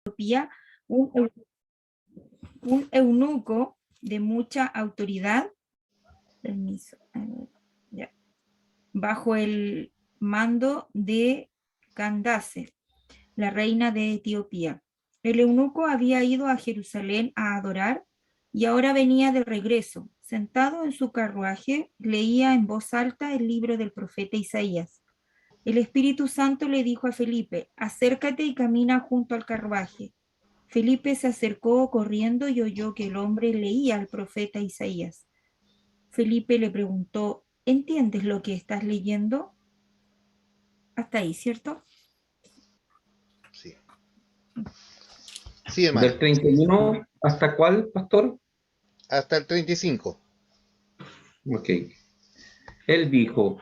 Etiopía un eunuco de mucha autoridad, permiso, ya, bajo el mando de Candace, la reina de Etiopía. El eunuco había ido a Jerusalén a adorar y ahora venía de regreso. Sentado en su carruaje, leía en voz alta el libro del profeta Isaías. El Espíritu Santo le dijo a Felipe: acércate y camina junto al carruaje. Felipe se acercó corriendo y oyó que el hombre leía al profeta Isaías. Felipe le preguntó: ¿entiendes lo que estás leyendo? Hasta ahí, ¿cierto? Sí. Sí, hermano. ¿Del 31 hasta cuál, pastor? Hasta el 35. Ok. Él dijo: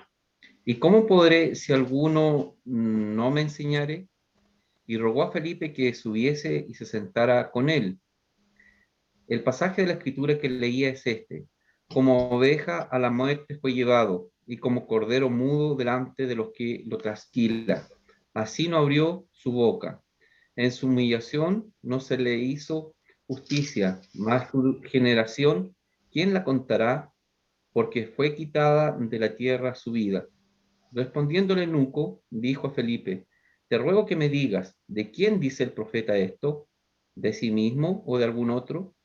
¿y cómo podré si alguno no me enseñare? Y rogó a Felipe que subiese y se sentara con él. El pasaje de la escritura que leía es este: como oveja a la muerte fue llevado, y como cordero mudo delante de los que lo trasquilan. Así no abrió su boca. En su humillación no se le hizo justicia, mas su generación, ¿quién la contará? Porque fue quitada de la tierra su vida. Respondiendo el eunuco, dijo a Felipe: te ruego que me digas, ¿de quién dice el profeta esto? ¿De sí mismo o de algún otro?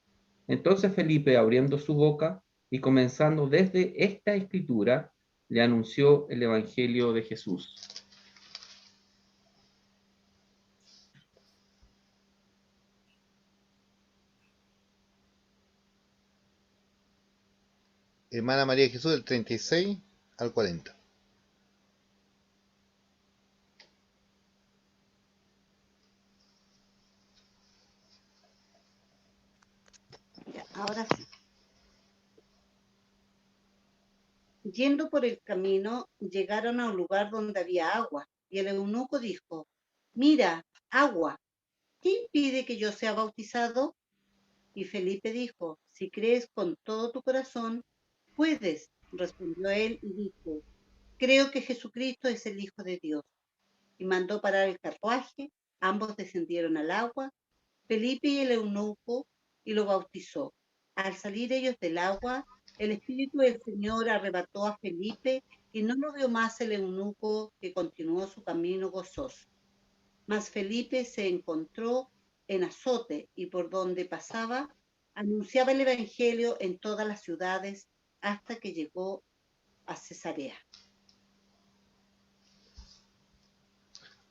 Entonces Felipe, abriendo su boca y comenzando desde esta escritura, le anunció el evangelio de Jesús. Hermana María de Jesús, del 36 al 40. Ya, ahora sí. Yendo por el camino, llegaron a un lugar donde había agua, y el eunuco dijo: mira, agua, ¿qué impide que yo sea bautizado? Y Felipe dijo: si crees con todo tu corazón, puedes. Respondió él y dijo: creo que Jesucristo es el Hijo de Dios. Y mandó parar el carruaje, ambos descendieron al agua, Felipe y el eunuco, y lo bautizó. Al salir ellos del agua, el Espíritu del Señor arrebató a Felipe y no lo vio más el eunuco, que continuó su camino gozoso. Mas Felipe se encontró en Azote y por donde pasaba anunciaba el Evangelio en todas las ciudades hasta que llegó a Cesarea.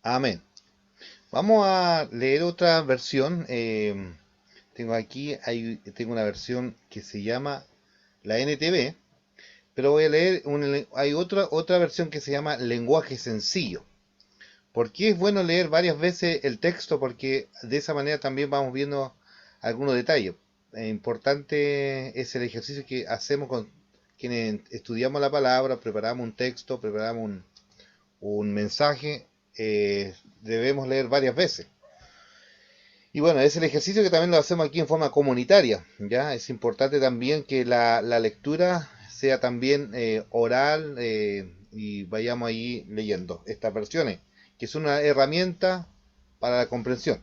Amén. Vamos a leer otra versión. Tengo aquí, tengo una versión que se llama la NTV, pero voy a leer, hay otra versión que se llama lenguaje sencillo. ¿Por qué es bueno leer varias veces el texto? Porque de esa manera también vamos viendo algunos detalles. Importante es el ejercicio que hacemos con quienes estudiamos la palabra, preparamos un texto, preparamos un mensaje, debemos leer varias veces. Y bueno, es el ejercicio que también lo hacemos aquí en forma comunitaria, ¿ya? Es importante también que la lectura sea también oral, y vayamos ahí leyendo estas versiones, que es una herramienta para la comprensión.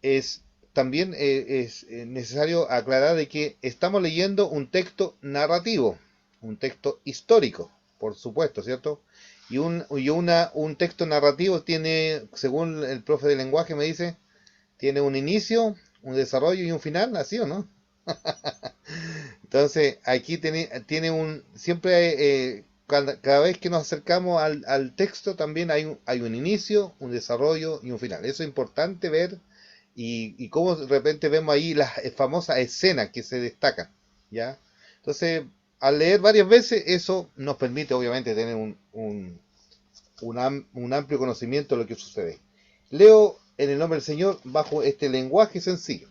Es también es necesario aclarar de que estamos leyendo un texto narrativo, un texto histórico, por supuesto, ¿cierto? Y un texto narrativo tiene, según el profe de lenguaje me dice, tiene un inicio, un desarrollo y un final, ¿así o no? Entonces, aquí tiene siempre, cada vez que nos acercamos al texto, también hay un inicio, un desarrollo y un final. Eso es importante ver, y cómo de repente vemos ahí las famosas escenas que se destacan, ¿ya? Entonces, al leer varias veces, eso nos permite, obviamente, tener un amplio conocimiento de lo que sucede. Leo en el nombre del Señor bajo este lenguaje sencillo.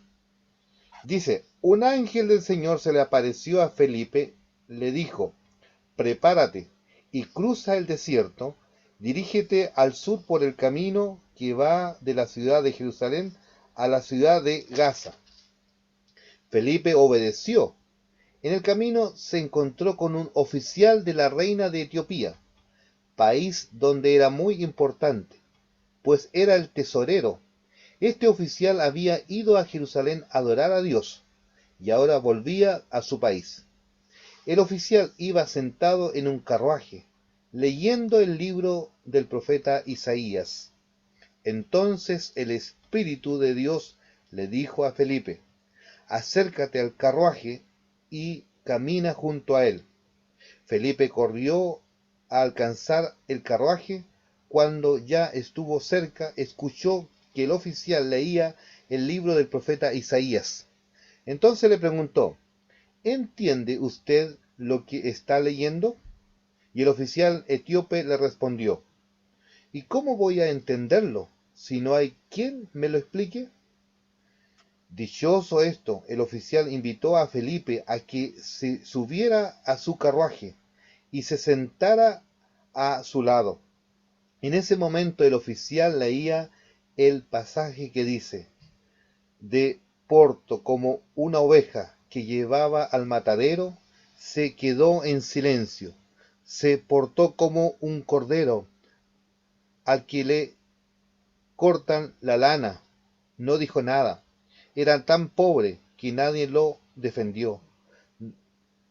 Dice: un ángel del Señor se le apareció a Felipe, le dijo: prepárate y cruza el desierto, dirígete al sur por el camino que va de la ciudad de Jerusalén a la ciudad de Gaza. Felipe obedeció. En el camino se encontró con un oficial de la reina de Etiopía, país donde era muy importante, pues era el tesorero. Este oficial había ido a Jerusalén a adorar a Dios y ahora volvía a su país. El oficial iba sentado en un carruaje, leyendo el libro del profeta Isaías. Entonces el Espíritu de Dios le dijo a Felipe: acércate al carruaje y camina junto a él. Felipe corrió a alcanzar el carruaje. Cuando ya estuvo cerca, escuchó que el oficial leía el libro del profeta Isaías. Entonces le preguntó: ¿entiende usted lo que está leyendo? Y el oficial etíope le respondió: ¿y cómo voy a entenderlo si no hay quien me lo explique? Dichoso esto, el oficial invitó a Felipe a que se subiera a su carruaje y se sentara a su lado. En ese momento el oficial leía el pasaje que dice: de porto como una oveja que llevaba al matadero, se quedó en silencio, se portó como un cordero al que le cortan la lana, no dijo nada. Era tan pobre que nadie lo defendió.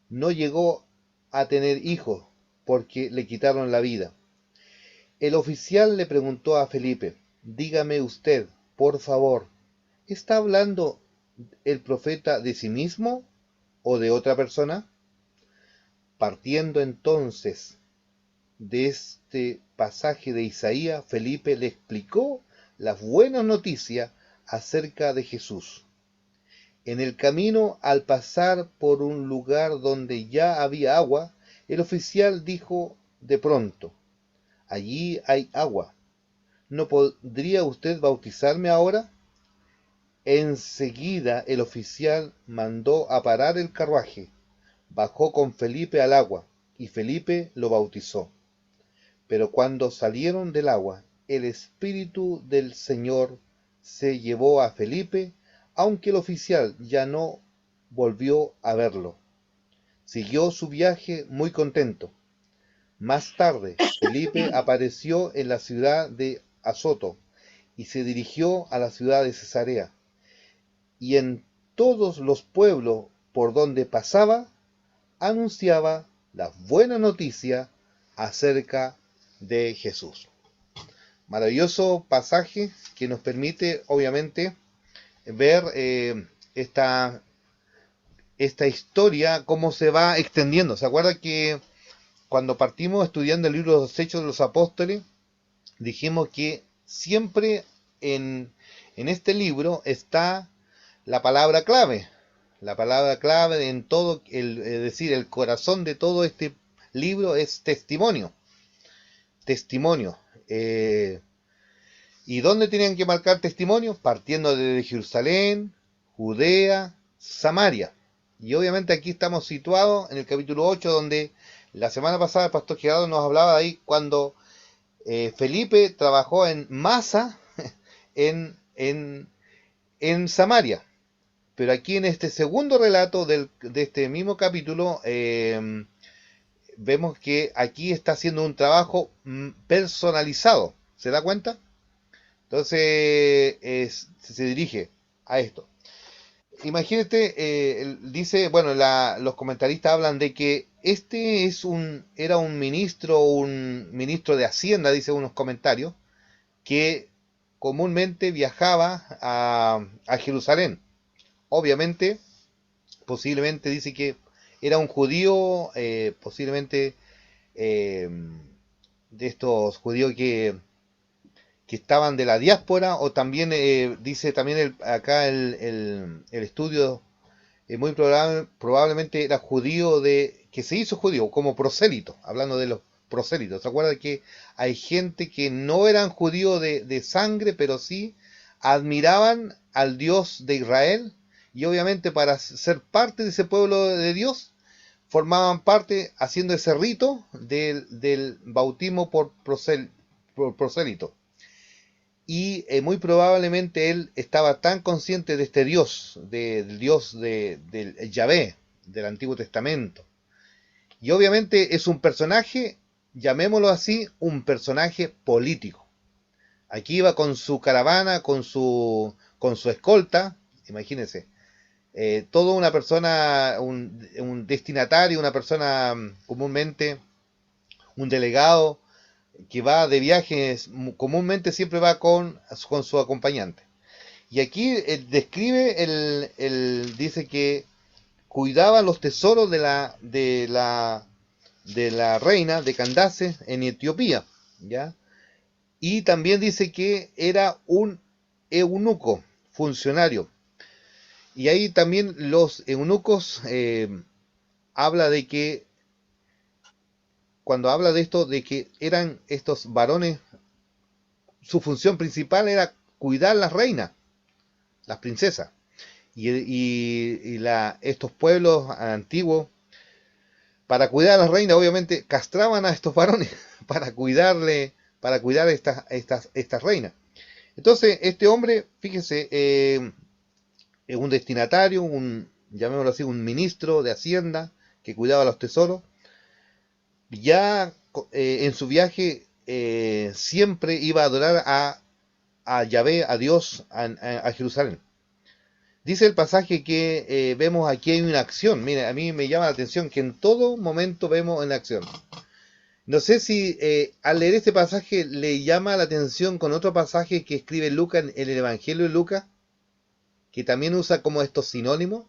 No llegó a tener hijos porque le quitaron la vida. El oficial le preguntó a Felipe: dígame usted, por favor, ¿está hablando el profeta de sí mismo o de otra persona? Partiendo entonces de este pasaje de Isaías, Felipe le explicó las buenas noticias acerca de Jesús. En el camino, al pasar por un lugar donde ya había agua, el oficial dijo de pronto: allí hay agua. ¿No podría usted bautizarme ahora? Enseguida el oficial mandó a parar el carruaje, bajó con Felipe al agua, y Felipe lo bautizó. Pero cuando salieron del agua, el Espíritu del Señor se llevó a Felipe, aunque el oficial ya no volvió a verlo. Siguió su viaje muy contento. Más tarde, Felipe apareció en la ciudad de Azoto y se dirigió a la ciudad de Cesarea. Y en todos los pueblos por donde pasaba, anunciaba la buena noticia acerca de Jesús. Maravilloso pasaje que nos permite, obviamente, ver esta historia, cómo se va extendiendo. ¿Se acuerda que cuando partimos estudiando el libro de los Hechos de los Apóstoles, dijimos que siempre en este libro está la palabra clave? La palabra clave en todo, es decir, el corazón de todo este libro es testimonio. Testimonio. ¿Y dónde tenían que marcar testimonio? Partiendo desde Jerusalén, Judea, Samaria. Y obviamente aquí estamos situados en el capítulo 8, donde la semana pasada el pastor Gerardo nos hablaba de ahí cuando Felipe trabajó en Masa, en Samaria. Pero aquí en este segundo relato de este mismo capítulo, vemos que aquí está haciendo un trabajo personalizado. ¿Se da cuenta? Entonces se dirige a esto. Imagínate, dice, bueno, los comentaristas hablan de que este era un ministro de Hacienda, dice unos comentarios, que comúnmente viajaba a Jerusalén. Obviamente, posiblemente dice que era un judío, posiblemente de estos judíos que estaban de la diáspora, o también dice también acá el estudio, muy probablemente era judío que se hizo judío como prosélito, hablando de los prosélitos. ¿Se acuerdan que hay gente que no eran judíos de sangre, pero sí admiraban al Dios de Israel? Y obviamente para ser parte de ese pueblo de Dios, formaban parte haciendo ese rito del bautismo por prosélito. Y muy probablemente él estaba tan consciente de este Dios, del Dios del Yahvé, del Antiguo Testamento. Y obviamente es un personaje, llamémoslo así, un personaje político. Aquí iba con su caravana, con su escolta, imagínense, toda una persona, un destinatario, una persona comúnmente, un delegado que va de viajes, comúnmente siempre va con su acompañante. Y aquí describe, dice que cuidaba los tesoros de la reina de Candace en Etiopía, ¿ya? Y también dice que era un eunuco, funcionario. Y ahí también los eunucos habla de que, cuando habla de esto, de que eran estos varones, su función principal era cuidar las reinas, las princesas. Estos pueblos antiguos, para cuidar a las reinas, obviamente castraban a estos varones para cuidar estas reinas. Entonces, este hombre, fíjese, es un destinatario, llamémoslo así, un ministro de Hacienda que cuidaba los tesoros. Ya en su viaje siempre iba a adorar a Yahvé, a Dios, a Jerusalén. Dice el pasaje que vemos aquí hay una acción. Mire, a mí me llama la atención que en todo momento vemos en acción. No sé si al leer este pasaje le llama la atención con otro pasaje que escribe Lucas en el Evangelio de Lucas, que también usa como estos sinónimos.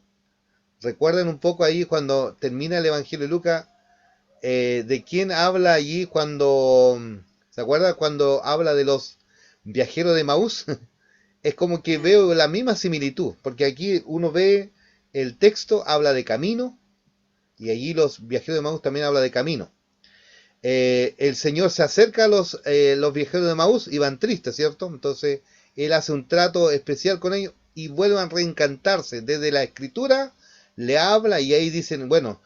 Recuerden un poco ahí cuando termina el Evangelio de Lucas, de quién habla allí cuando, ¿se acuerda? Cuando habla de los viajeros de Maús. Es como que veo la misma similitud, porque aquí uno ve el texto, habla de camino, y allí los viajeros de Maús también habla de camino. El Señor se acerca a los viajeros de Maús y van tristes, ¿cierto? Entonces Él hace un trato especial con ellos y vuelven a reencantarse. Desde la Escritura le habla y ahí dicen, bueno,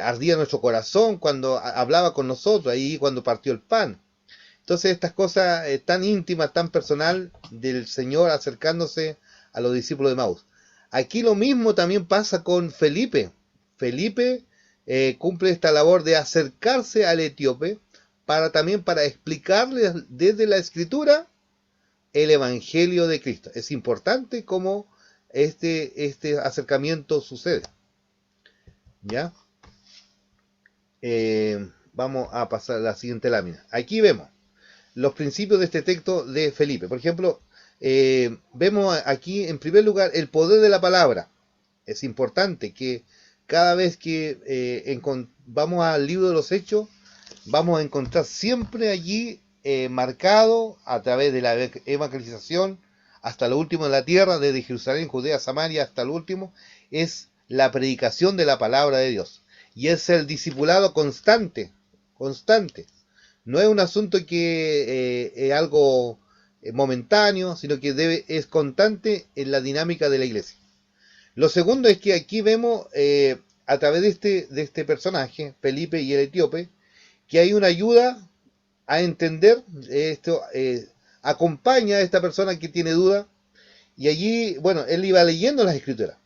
ardía nuestro corazón cuando hablaba con nosotros, ahí cuando partió el pan. Entonces estas cosas tan íntimas, tan personal del Señor acercándose a los discípulos de Maús. Aquí lo mismo también pasa con Felipe. Felipe cumple esta labor de acercarse al etíope también para explicarle desde la Escritura el Evangelio de Cristo. Es importante cómo este acercamiento sucede. ¿Ya? Vamos a pasar a la siguiente lámina. Aquí vemos los principios de este texto de Felipe. Por ejemplo, vemos aquí en primer lugar el poder de la palabra. Es importante que cada vez que vamos al libro de los Hechos, vamos a encontrar siempre allí marcado a través de la evangelización hasta lo último de la tierra, desde Jerusalén, Judea, Samaria hasta lo último, es la predicación de la palabra de Dios. Y es el discipulado constante. No es un asunto que es algo momentáneo, sino que es constante en la dinámica de la iglesia. Lo segundo es que aquí vemos a través de este personaje, Felipe y el etíope, que hay una ayuda a entender esto, acompaña a esta persona que tiene duda, y allí, bueno, él iba leyendo las escrituras.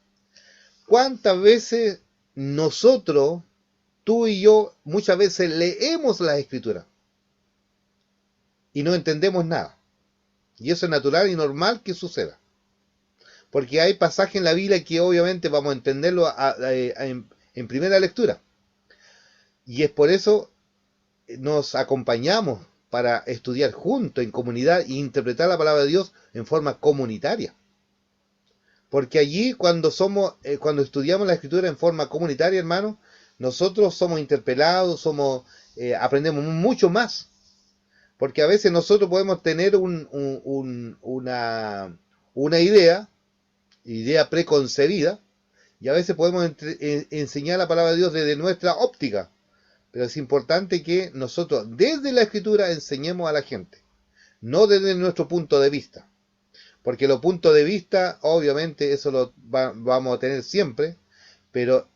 ¿Cuántas veces nosotros, tú y yo, muchas veces leemos las escrituras y no entendemos nada? Y eso es natural y normal que suceda. Porque hay pasajes en la Biblia que obviamente vamos a entenderlo en primera lectura. Y es por eso nos acompañamos para estudiar juntos, en comunidad, e interpretar la palabra de Dios en forma comunitaria. Porque allí cuando estudiamos la Escritura en forma comunitaria, hermano, nosotros somos interpelados, aprendemos mucho más. Porque a veces nosotros podemos tener una idea preconcebida, y a veces podemos enseñar la palabra de Dios desde nuestra óptica. Pero es importante que nosotros desde la Escritura enseñemos a la gente, no desde nuestro punto de vista. Porque los puntos de vista, obviamente, eso lo vamos a tener siempre, pero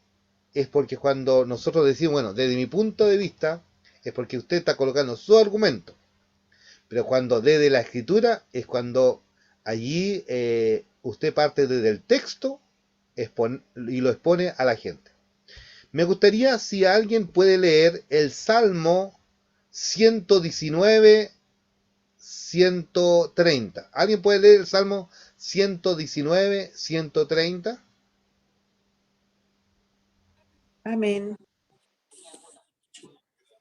es porque cuando nosotros decimos, bueno, desde mi punto de vista, es porque usted está colocando su argumento. Pero cuando desde la Escritura, es cuando allí usted parte desde el texto y lo expone a la gente. Me gustaría si alguien puede leer el Salmo 119 130. ¿Alguien puede leer el Salmo 119, 130? Amén.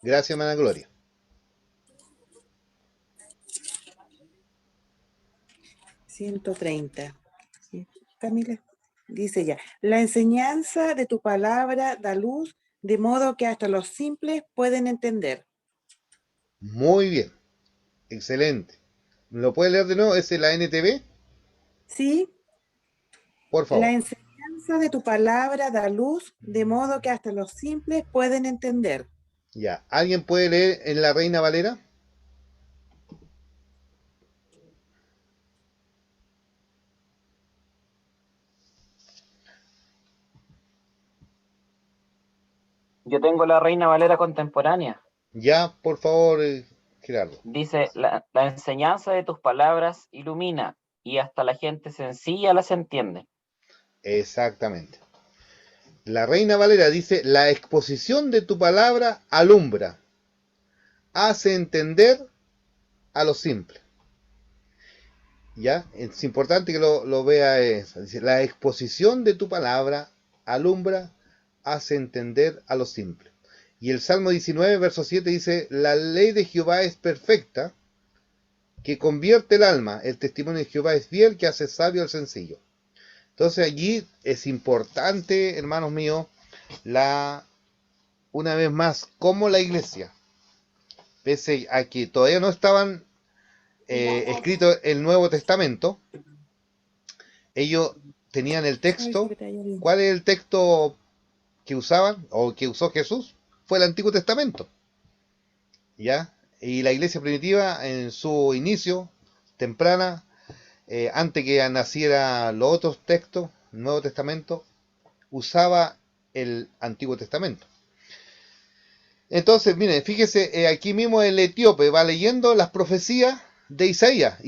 Gracias, hermana Gloria. 130. Sí, Camila. Dice ya, la enseñanza de tu palabra da luz, de modo que hasta los simples pueden entender. Muy bien, excelente. ¿Lo puede leer de nuevo? ¿Es la NTV? Sí, Por la favor. enseñanza de tu palabra da luz, de modo que hasta los simples pueden entender. Ya. ¿Alguien puede leer en la Reina Valera? Yo tengo la Reina Valera contemporánea. Ya, por favor, Gerardo. Dice, la enseñanza de tus palabras ilumina y hasta la gente sencilla las entiende. Exactamente. La Reina Valera dice, la exposición de tu palabra alumbra, hace entender a lo simple. ¿Ya? Es importante que lo vea eso. Dice, la exposición de tu palabra alumbra, hace entender a lo simple. Y el Salmo 19, verso 7 dice, la ley de Jehová es perfecta, que convierte el alma. El testimonio de Jehová es fiel, que hace sabio al sencillo. Entonces allí es importante, hermanos míos, una vez más, como la iglesia, pese a que todavía no estaban escrito el Nuevo Testamento, ellos tenían el Ay, texto. que te vaya bien. ¿Cuál es el texto que usaban o que usó Jesús? Fue el Antiguo Testamento. ¿Ya? Y la iglesia primitiva en su inicio, temprana, antes que naciera los otros textos, el Nuevo Testamento, usaba el Antiguo Testamento. Entonces, miren, fíjese, aquí mismo el etíope va leyendo las profecías de Isaías.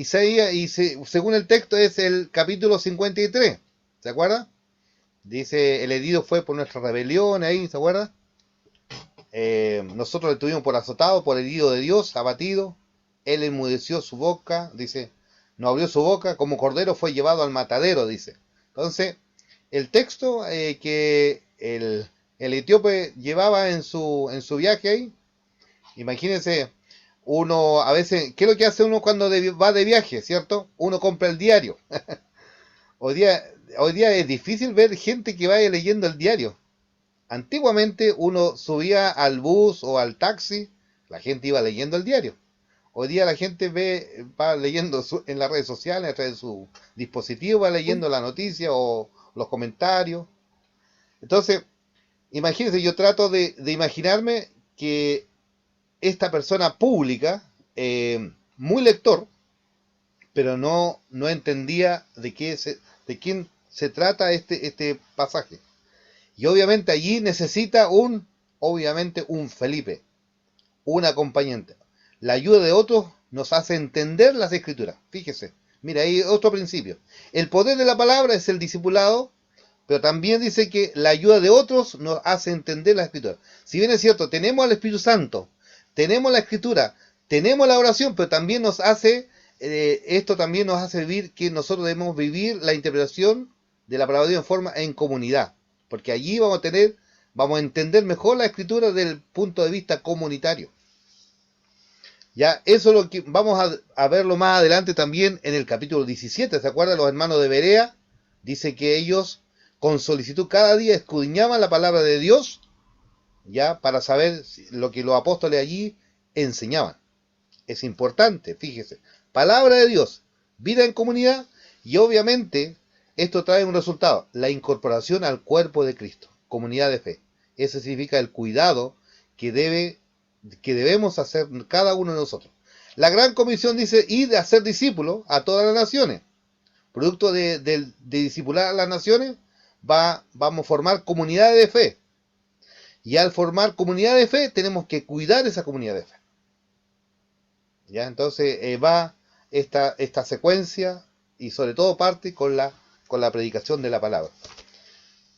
Según el texto, es el capítulo 53. ¿Se acuerda? Dice, el herido fue por nuestra rebelión, ahí, ¿se acuerda? Nosotros le tuvimos por azotado, por herido de Dios, abatido. Él enmudeció su boca, dice, no abrió su boca, como cordero fue llevado al matadero, dice. Entonces, el texto que el etíope llevaba en su viaje ahí, imagínense, uno a veces, ¿qué es lo que hace uno cuando va de viaje, cierto? Uno compra el diario. Hoy día es difícil ver gente que vaya leyendo el diario. Antiguamente uno subía al bus o al taxi, la gente iba leyendo el diario. Hoy día la gente va leyendo en las redes sociales, a través de su dispositivo, va leyendo la noticia o los comentarios. Entonces, imagínense, yo trato de imaginarme que esta persona pública, muy lector, pero no entendía de quién se trata este pasaje. Y obviamente allí necesita obviamente un Felipe, un acompañante. La ayuda de otros nos hace entender las escrituras. Fíjese, mira, ahí otro principio. El poder de la palabra es el discipulado, pero también dice que la ayuda de otros nos hace entender las escrituras. Si bien es cierto, tenemos al Espíritu Santo, tenemos la escritura, tenemos la oración, pero también esto también nos hace vivir que nosotros debemos vivir la interpretación de la palabra de Dios en comunidad, porque allí vamos a entender mejor la escritura desde el punto de vista comunitario. Ya, eso es lo que vamos a verlo más adelante también en el capítulo 17. ¿Se acuerdan los hermanos de Berea? Dice que ellos con solicitud cada día escudriñaban la palabra de Dios, ya, para saber lo que los apóstoles allí enseñaban. Es importante, fíjese, palabra de Dios, vida en comunidad, y obviamente esto trae un resultado, la incorporación al cuerpo de Cristo, comunidad de fe. Eso significa el cuidado que debemos hacer cada uno de nosotros. La gran comisión dice, ir de hacer discípulos a todas las naciones. Producto de discipular a las naciones, vamos a formar comunidades de fe. Y al formar comunidad de fe, tenemos que cuidar esa comunidad de fe. ¿Ya? Entonces va esta secuencia y sobre todo parte con la predicación de la palabra.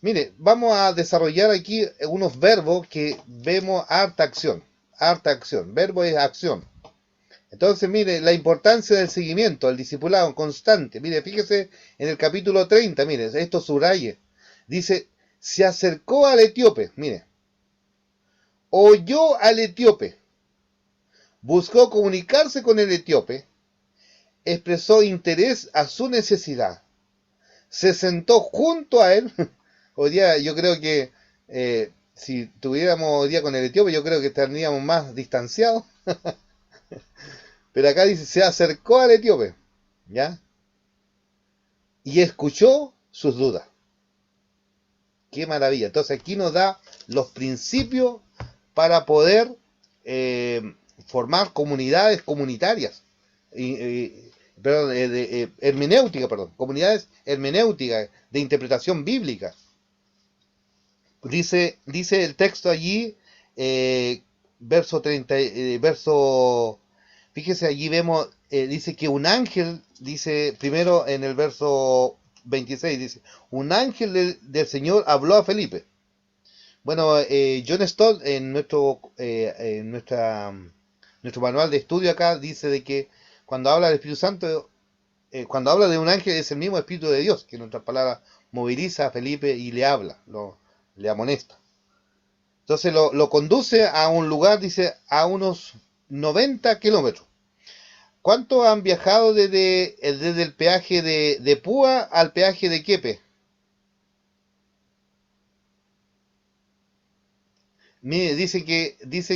Mire, vamos a desarrollar aquí unos verbos que vemos harta acción. Harta acción. Verbo es acción. Entonces, mire, la importancia del seguimiento, el discipulado constante. Mire, fíjese en el capítulo 30, mire, esto subraye. Dice, se acercó al etíope, mire, oyó al etíope, buscó comunicarse con el etíope, expresó interés a su necesidad, se sentó junto a él. Hoy día yo creo que si tuviéramos hoy día con el etíope, yo creo que estaríamos más distanciados. Pero acá dice, se acercó al etíope, ¿ya? Y escuchó sus dudas. Qué maravilla. Entonces aquí nos da los principios para poder formar comunidades comunitarias. Hermenéutica, perdón. Comunidades hermenéuticas de interpretación bíblica. Dice el texto allí, verso 30, fíjese, allí vemos, dice que un ángel, dice primero en el verso 26, dice, un ángel del Señor habló a Felipe. Bueno, John Stott en nuestro manual de estudio acá dice de que cuando habla del Espíritu Santo, cuando habla de un ángel es el mismo Espíritu de Dios, que en otras palabras moviliza a Felipe y le habla, le amonesta. Entonces lo conduce a un lugar, dice, a unos 90 kilómetros. ¿Cuántos han viajado desde el peaje de Púa al peaje de Quepe? Mire, dicen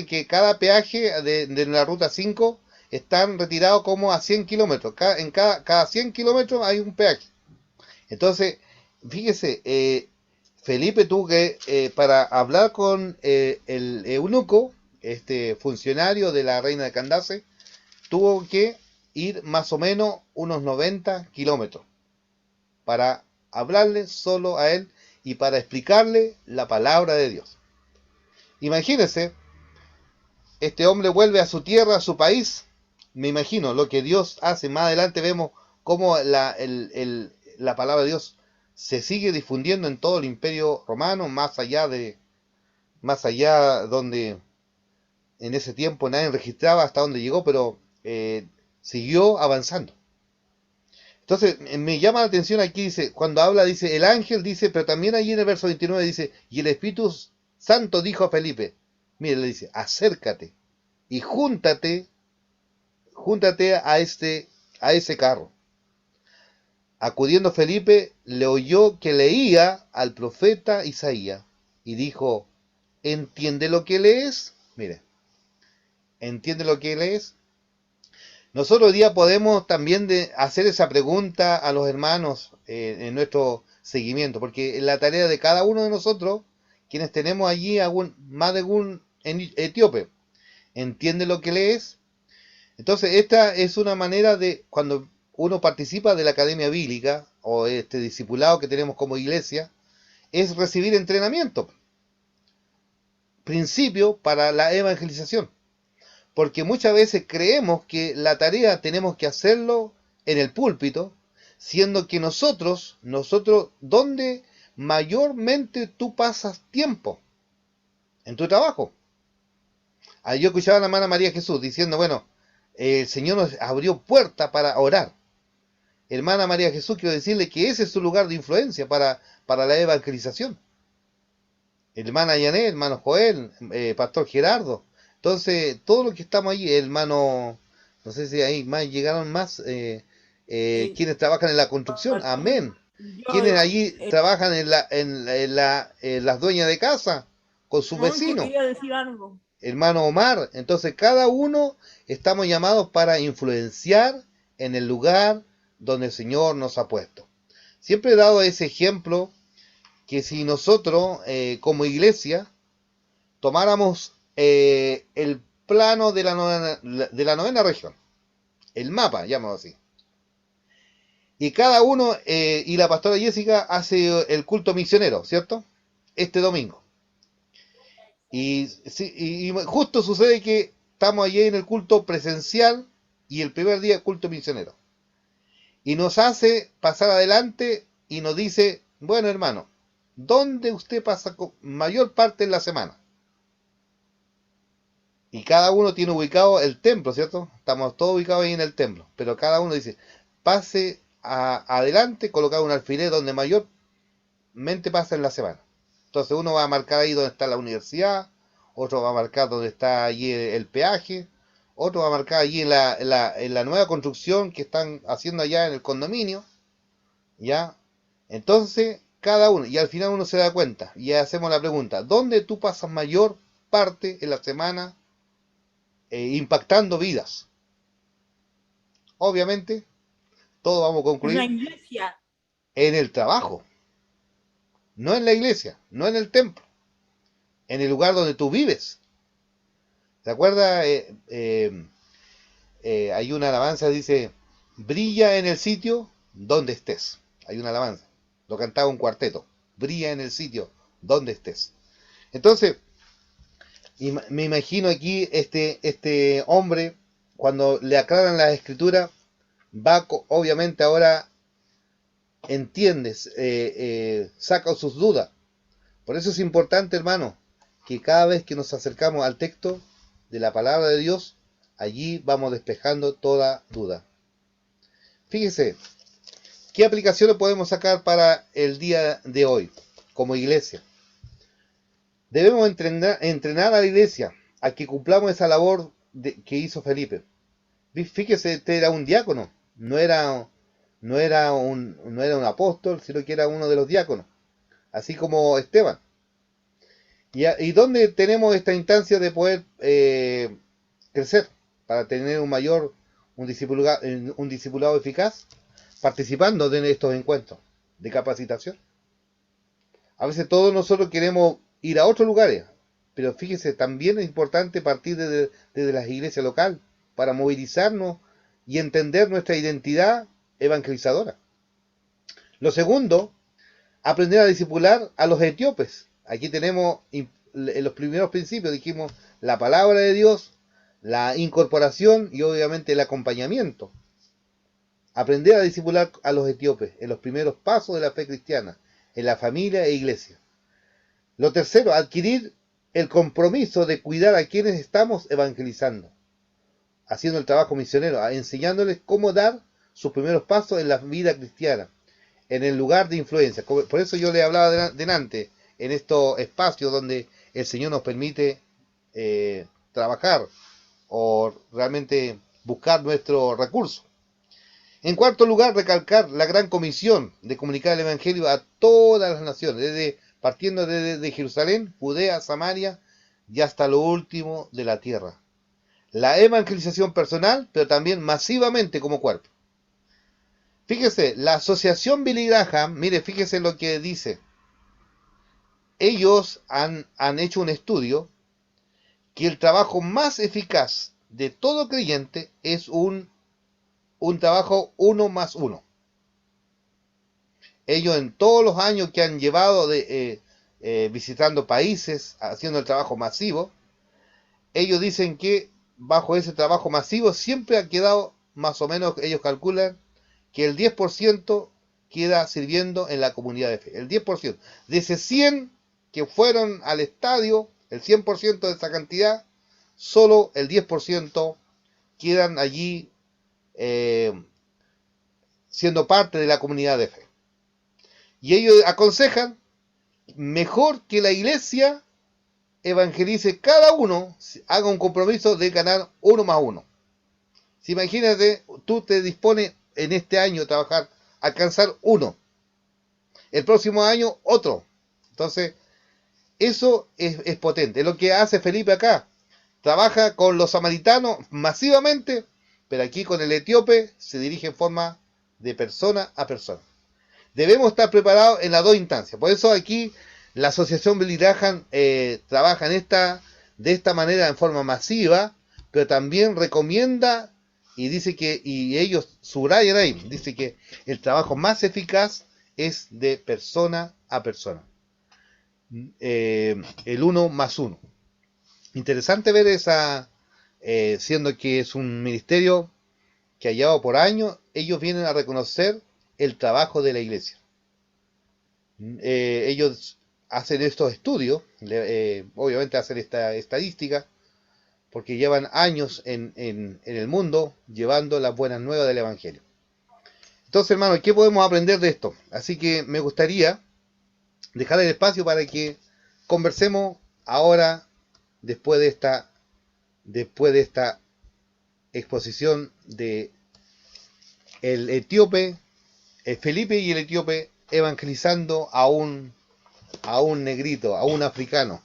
que cada peaje de la ruta 5 están retirados como a 100 kilómetros. Cada 100 kilómetros hay un peaje. Entonces, fíjese, Felipe tuvo que, para hablar con el eunuco, este funcionario de la reina de Candace, tuvo que ir más o menos unos 90 kilómetros para hablarle solo a él y para explicarle la palabra de Dios. Imagínense, este hombre vuelve a su tierra, a su país. Me imagino lo que Dios hace. Más adelante vemos cómo la palabra de Dios se sigue difundiendo en todo el imperio romano, más allá donde en ese tiempo nadie registraba hasta dónde llegó, pero siguió avanzando. Entonces me llama la atención aquí, dice, cuando habla, dice, el ángel, dice, pero también allí en el verso 29 dice, y el Espíritu Santo dijo a Felipe, mire, le dice, acércate y júntate a ese carro. Acudiendo Felipe, le oyó que leía al profeta Isaías y dijo, ¿entiende lo que lees? Mire, ¿entiende lo que lees? Nosotros hoy día podemos también hacer esa pregunta a los hermanos en nuestro seguimiento, porque la tarea de cada uno de nosotros, quienes tenemos allí más de un etíope, ¿entiende lo que lees? Entonces esta es una manera de, cuando uno participa de la academia bíblica o este discipulado que tenemos como iglesia, es recibir entrenamiento, principio para la evangelización. Porque muchas veces creemos que la tarea tenemos que hacerlo en el púlpito, siendo que nosotros, ¿dónde mayormente tú pasas tiempo? En tu trabajo. Yo escuchaba a la hermana María Jesús diciendo, bueno, el Señor nos abrió puerta para orar. Hermana María Jesús, quiero decirle que ese es su lugar de influencia para la evangelización. Hermana Yané, hermano Joel, pastor Gerardo. Entonces, todos los que estamos allí, hermano, no sé si ahí más llegaron más, quienes trabajan en la construcción, amén. Quienes allí trabajan en las dueñas de casa, con sus vecinos. Quería decir algo. Hermano Omar, entonces cada uno estamos llamados para influenciar en el lugar donde el Señor nos ha puesto. Siempre he dado ese ejemplo que si nosotros como iglesia tomáramos el plano de la novena región, el mapa, llamamos así, y cada uno, y la pastora Jessica hace el culto misionero, ¿cierto? Este domingo. Y justo sucede que estamos allí en el culto presencial y el primer día culto misionero. Y nos hace pasar adelante y nos dice, bueno hermano, ¿dónde usted pasa mayor parte de la semana? Y cada uno tiene ubicado el templo, ¿cierto? Estamos todos ubicados ahí en el templo. Pero cada uno dice, pase adelante, colocar un alfiler donde mayormente pasa en la semana. Entonces uno va a marcar ahí donde está la universidad, otro va a marcar donde está allí el peaje, otro va a marcar allí en la nueva construcción que están haciendo allá en el condominio, ¿ya? Entonces, cada uno, y al final uno se da cuenta, y hacemos la pregunta, ¿dónde tú pasas mayor parte en la semana impactando vidas? Obviamente, todos vamos a En la concluir iglesia. en el trabajo, no en la iglesia, no en el templo, en el lugar donde tú vives. ¿Te acuerdas? Hay una alabanza que dice, brilla en el sitio donde estés. Hay una alabanza, lo cantaba un cuarteto, brilla en el sitio donde estés. Entonces, me imagino aquí este hombre, cuando le aclaran la escritura, obviamente ahora entiendes, saca sus dudas. Por eso es importante, hermano, que cada vez que nos acercamos al texto de la palabra de Dios, allí vamos despejando toda duda. Fíjese, ¿qué aplicaciones podemos sacar para el día de hoy como iglesia? Debemos entrenar a la iglesia a que cumplamos esa labor que hizo Felipe. Fíjese, este era un diácono, no era un apóstol, sino que era uno de los diáconos, así como Esteban. ¿Y dónde tenemos esta instancia de poder crecer para tener un discipulado eficaz? Participando de estos encuentros de capacitación. A veces todos nosotros queremos ir a otros lugares, pero fíjese, también es importante partir desde las iglesias locales para movilizarnos y entender nuestra identidad evangelizadora. Lo segundo, aprender a discipular a los etíopes. Aquí tenemos en los primeros principios, dijimos la palabra de Dios, la incorporación y obviamente el acompañamiento. Aprender a discipular a los etíopes en los primeros pasos de la fe cristiana, en la familia e iglesia. Lo tercero, adquirir el compromiso de cuidar a quienes estamos evangelizando, haciendo el trabajo misionero, enseñándoles cómo dar sus primeros pasos en la vida cristiana, en el lugar de influencia. Por eso yo le hablaba delante, en estos espacios donde el Señor nos permite trabajar o realmente buscar nuestro recurso. En cuarto lugar, recalcar la gran comisión de comunicar el Evangelio a todas las naciones, partiendo desde Jerusalén, Judea, Samaria y hasta lo último de la tierra. La evangelización personal, pero también masivamente como cuerpo. Fíjese, la asociación Billy Graham, mire, fíjese lo que dice. Ellos han hecho un estudio que el trabajo más eficaz de todo creyente es un trabajo 1+1. Ellos en todos los años que han llevado visitando países, haciendo el trabajo masivo, ellos dicen que bajo ese trabajo masivo siempre ha quedado, más o menos, ellos calculan que el 10% queda sirviendo en la comunidad de fe. El 10%. De ese 100 que fueron al estadio, el 100% de esa cantidad, solo el 10% quedan allí siendo parte de la comunidad de fe. Y ellos aconsejan mejor que la iglesia evangelice cada uno, haga un compromiso de ganar 1+1. Si imagínate, tú te dispones en este año a trabajar, alcanzar 1. El próximo año otro. Entonces, eso es potente. Es lo que hace Felipe acá. Trabaja con los samaritanos masivamente, pero aquí con el etíope se dirige en forma de persona a persona. Debemos estar preparados en las dos instancias. Por eso aquí la asociación Billy Graham trabaja de esta manera en forma masiva, pero también recomienda y dice que, y ellos subrayan ahí, dice que el trabajo más eficaz es de persona a persona. El 1+1. Interesante ver esa, siendo que es un ministerio que ha llevado por años, ellos vienen a reconocer el trabajo de la iglesia. Ellos hacen estos estudios, obviamente hacen esta estadística, porque llevan años en el mundo llevando las buenas nuevas del Evangelio. Entonces, hermano, ¿qué podemos aprender de esto? Así que me gustaría dejar el espacio para que conversemos ahora, después de esta exposición de el etíope, el Felipe y el etíope evangelizando a un negrito, a un africano.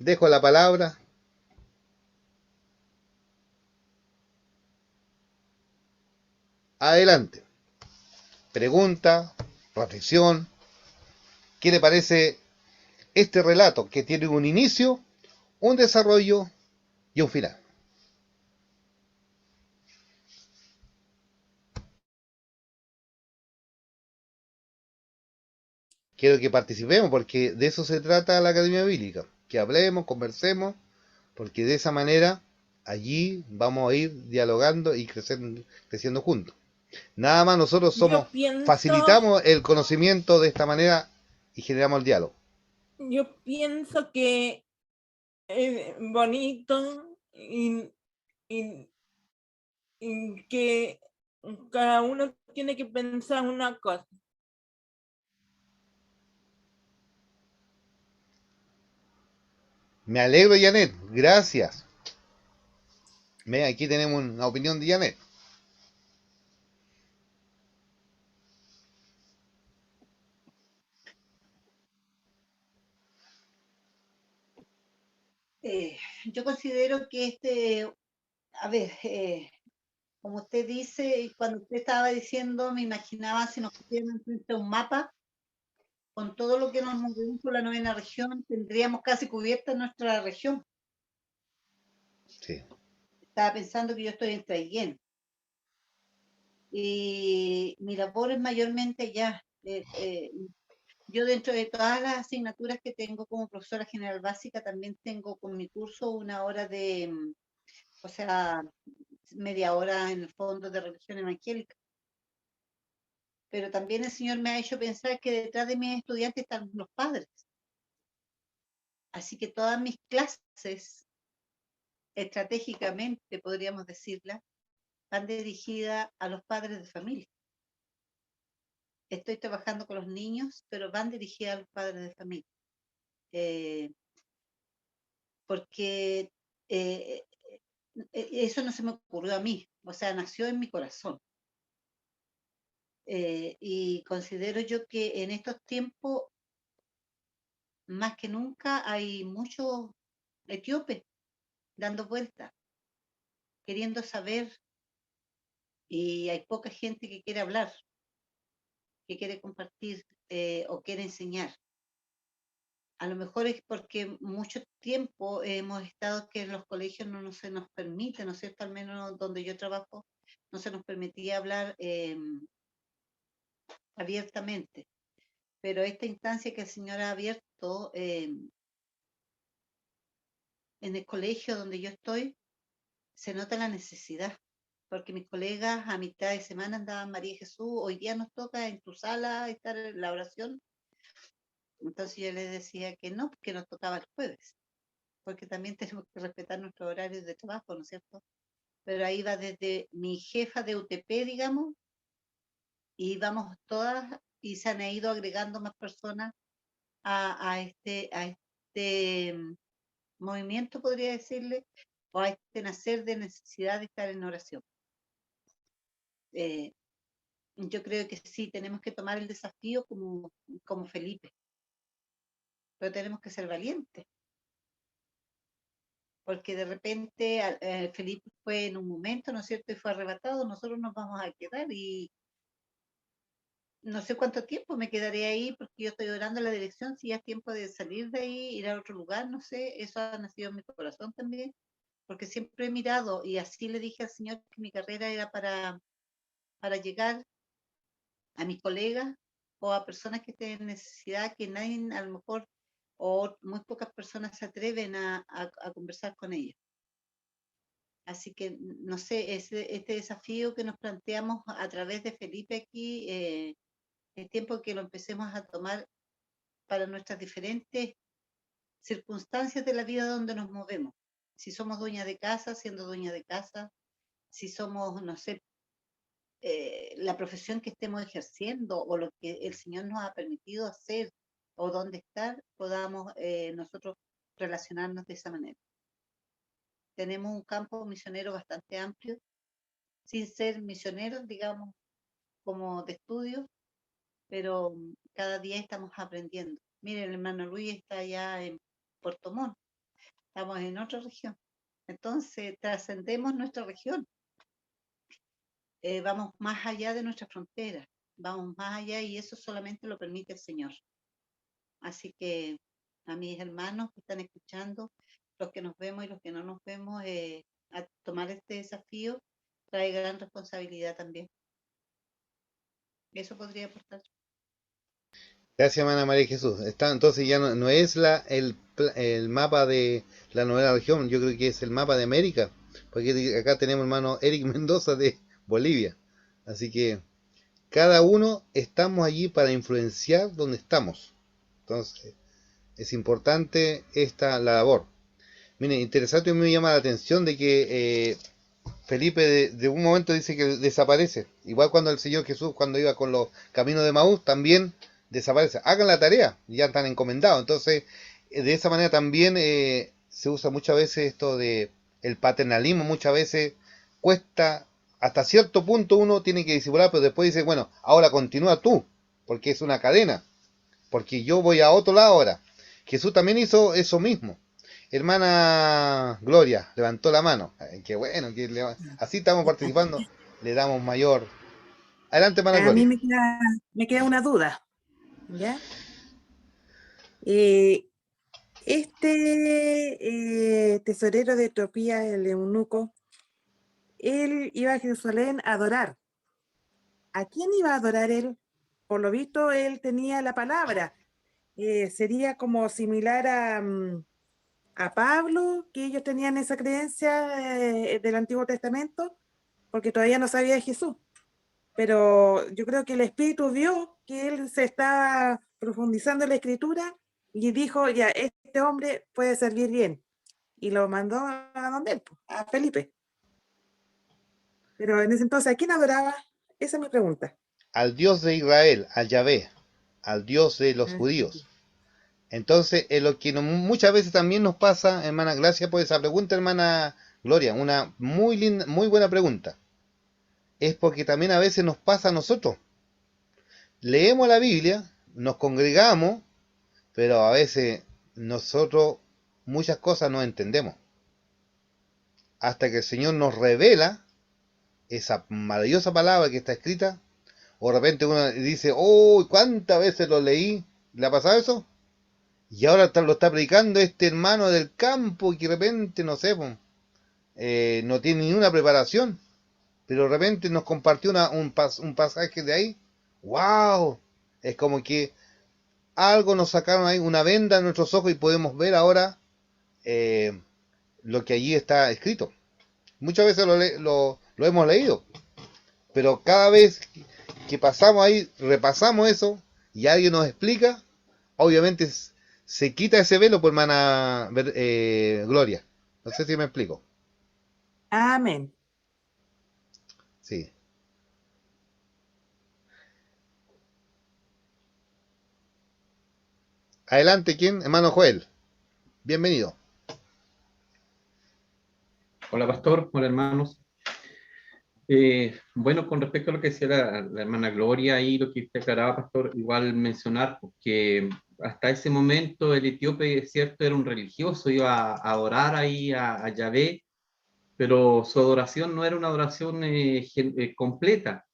Dejo la palabra. Adelante. Pregunta, reflexión. ¿Qué le parece este relato que tiene un inicio, un desarrollo y un final? Quiero que participemos porque de eso se trata la Academia Bíblica, que hablemos, conversemos, porque de esa manera allí vamos a ir dialogando y creciendo juntos. Nada más nosotros facilitamos el conocimiento de esta manera y generamos el diálogo. Yo pienso que es bonito y que cada uno tiene que pensar una cosa. Me alegro, Janet. Gracias. Aquí tenemos una opinión de Janet. Yo considero que a ver, como usted dice, cuando usted estaba diciendo, me imaginaba si nos pusieran frente a un mapa, con todo lo que nos movemos por la novena región, tendríamos casi cubierta nuestra región. Sí. Estaba pensando que yo estoy en Traiguén. Y mi labor es mayormente allá. Yo dentro de todas las asignaturas que tengo como profesora general básica, también tengo con mi curso una hora o sea, media hora en el fondo de religión evangélica. Pero también el Señor me ha hecho pensar que detrás de mis estudiantes están los padres. Así que todas mis clases, estratégicamente podríamos decirla, van dirigidas a los padres de familia. Estoy trabajando con los niños, pero van dirigidas a los padres de familia. Porque eso no se me ocurrió a mí, o sea, nació en mi corazón. Y considero yo que en estos tiempos, más que nunca, hay muchos etíopes dando vueltas, queriendo saber, y hay poca gente que quiere hablar, que quiere compartir o quiere enseñar. A lo mejor es porque mucho tiempo hemos estado que en los colegios no se nos permite, ¿no es cierto? Al menos donde yo trabajo, no se nos permitía hablar abiertamente. Pero esta instancia que el Señor ha abierto en el colegio donde yo estoy, se nota la necesidad. Porque mis colegas a mitad de semana andaban, María Jesús, hoy día nos toca en tu sala estar en la oración. Entonces yo les decía que no, que nos tocaba el jueves, porque también tenemos que respetar nuestros horarios de trabajo, ¿no es cierto? Pero ahí va desde mi jefa de UTP, digamos, y vamos todas, y se han ido agregando más personas a este movimiento, podría decirle, o a este nacer de necesidad de estar en oración. Yo creo que sí, tenemos que tomar el desafío como Felipe, pero tenemos que ser valientes, porque de repente Felipe fue en un momento, ¿no es cierto?, y fue arrebatado, nosotros nos vamos a quedar y no sé cuánto tiempo me quedaré ahí, porque yo estoy orando en la dirección, si ya es tiempo de salir de ahí, ir a otro lugar, no sé, eso ha nacido en mi corazón también, porque siempre he mirado y así le dije al Señor que mi carrera era para llegar a mis colegas o a personas que estén en necesidad, que nadie a lo mejor, o muy pocas personas se atreven a conversar con ellos. Así que, no sé, este desafío que nos planteamos a través de Felipe aquí, es tiempo que lo empecemos a tomar para nuestras diferentes circunstancias de la vida donde nos movemos. Si somos dueña de casa, siendo dueña de casa, si somos, no sé, la profesión que estemos ejerciendo o lo que el Señor nos ha permitido hacer o dónde estar, podamos nosotros relacionarnos de esa manera. Tenemos un campo misionero bastante amplio, sin ser misioneros, digamos, como de estudio, pero cada día estamos aprendiendo. Miren, el hermano Luis está allá en Puerto Montt, estamos en otra región. Entonces, trascendemos nuestra región. Vamos más allá de nuestras fronteras, vamos más allá y eso solamente lo permite el Señor. Así que a mis hermanos que están escuchando, los que nos vemos y los que no nos vemos, a tomar este desafío trae gran responsabilidad también. Eso podría aportar. Gracias, hermana María Jesús. Entonces ya no es el mapa de la novena región, yo creo que es el mapa de América, porque acá tenemos hermano Eric Mendoza de Bolivia. Así que cada uno estamos allí para influenciar donde estamos. Entonces es importante la labor. Miren, interesante, me llama la atención de que Felipe de un momento dice que desaparece. Igual cuando el Señor Jesús, cuando iba con los caminos de Maús, también desaparece. Hagan la tarea, ya están encomendados. Entonces, de esa manera también se usa muchas veces esto de el paternalismo. Muchas veces cuesta, hasta cierto punto uno tiene que disimular, pero después dice, bueno, ahora continúa tú, porque es una cadena, porque yo voy a otro lado ahora. Jesús también hizo eso mismo. Hermana Gloria levantó la mano. Qué bueno, así estamos participando. Le damos mayor. Adelante, hermana A mí Gloria. me queda una duda, ¿ya? Tesorero de Etiopía, el eunuco, él iba a Jerusalén a adorar. ¿A quién iba a adorar él? Por lo visto, él tenía la palabra. Sería como similar a Pablo, que ellos tenían esa creencia del Antiguo Testamento, porque todavía no sabía de Jesús. Pero yo creo que el Espíritu vio que él se estaba profundizando en la Escritura y dijo, ya, este hombre puede servir bien. Y lo mandó a donde él, a Felipe. Pero en ese entonces, ¿a quién adoraba? Esa es mi pregunta. Al Dios de Israel, al Yahvé, al Dios de los judíos. Entonces, lo que muchas veces también nos pasa, hermana, gracias por esa pregunta, hermana Gloria, una muy linda, muy buena pregunta. Es porque también a veces nos pasa a nosotros. Leemos la Biblia, nos congregamos, pero a veces nosotros muchas cosas no entendemos. Hasta que el Señor nos revela esa maravillosa palabra que está escrita, o de repente uno dice, oh, ¿cuántas veces lo leí? ¿Le ha pasado eso? Y ahora lo está predicando este hermano del campo que de repente, no sé, no tiene ni una preparación, pero de repente nos compartió un pasaje de ahí. ¡Wow! Es como que algo nos sacaron ahí, una venda en nuestros ojos y podemos ver ahora lo que allí está escrito. Muchas veces lo hemos leído, pero cada vez que pasamos ahí, repasamos eso y alguien nos explica, obviamente se quita ese velo, por hermana Gloria. No sé si me explico. Amén. Sí. Adelante, ¿quién? Hermano Joel. Bienvenido. Hola, pastor. Hola, hermanos. Bueno, con respecto a lo que decía la hermana Gloria y lo que usted aclaraba, pastor, igual mencionar que hasta ese momento el etíope, es cierto, era un religioso, iba a adorar ahí a Yahvé, pero su adoración no era una adoración completa.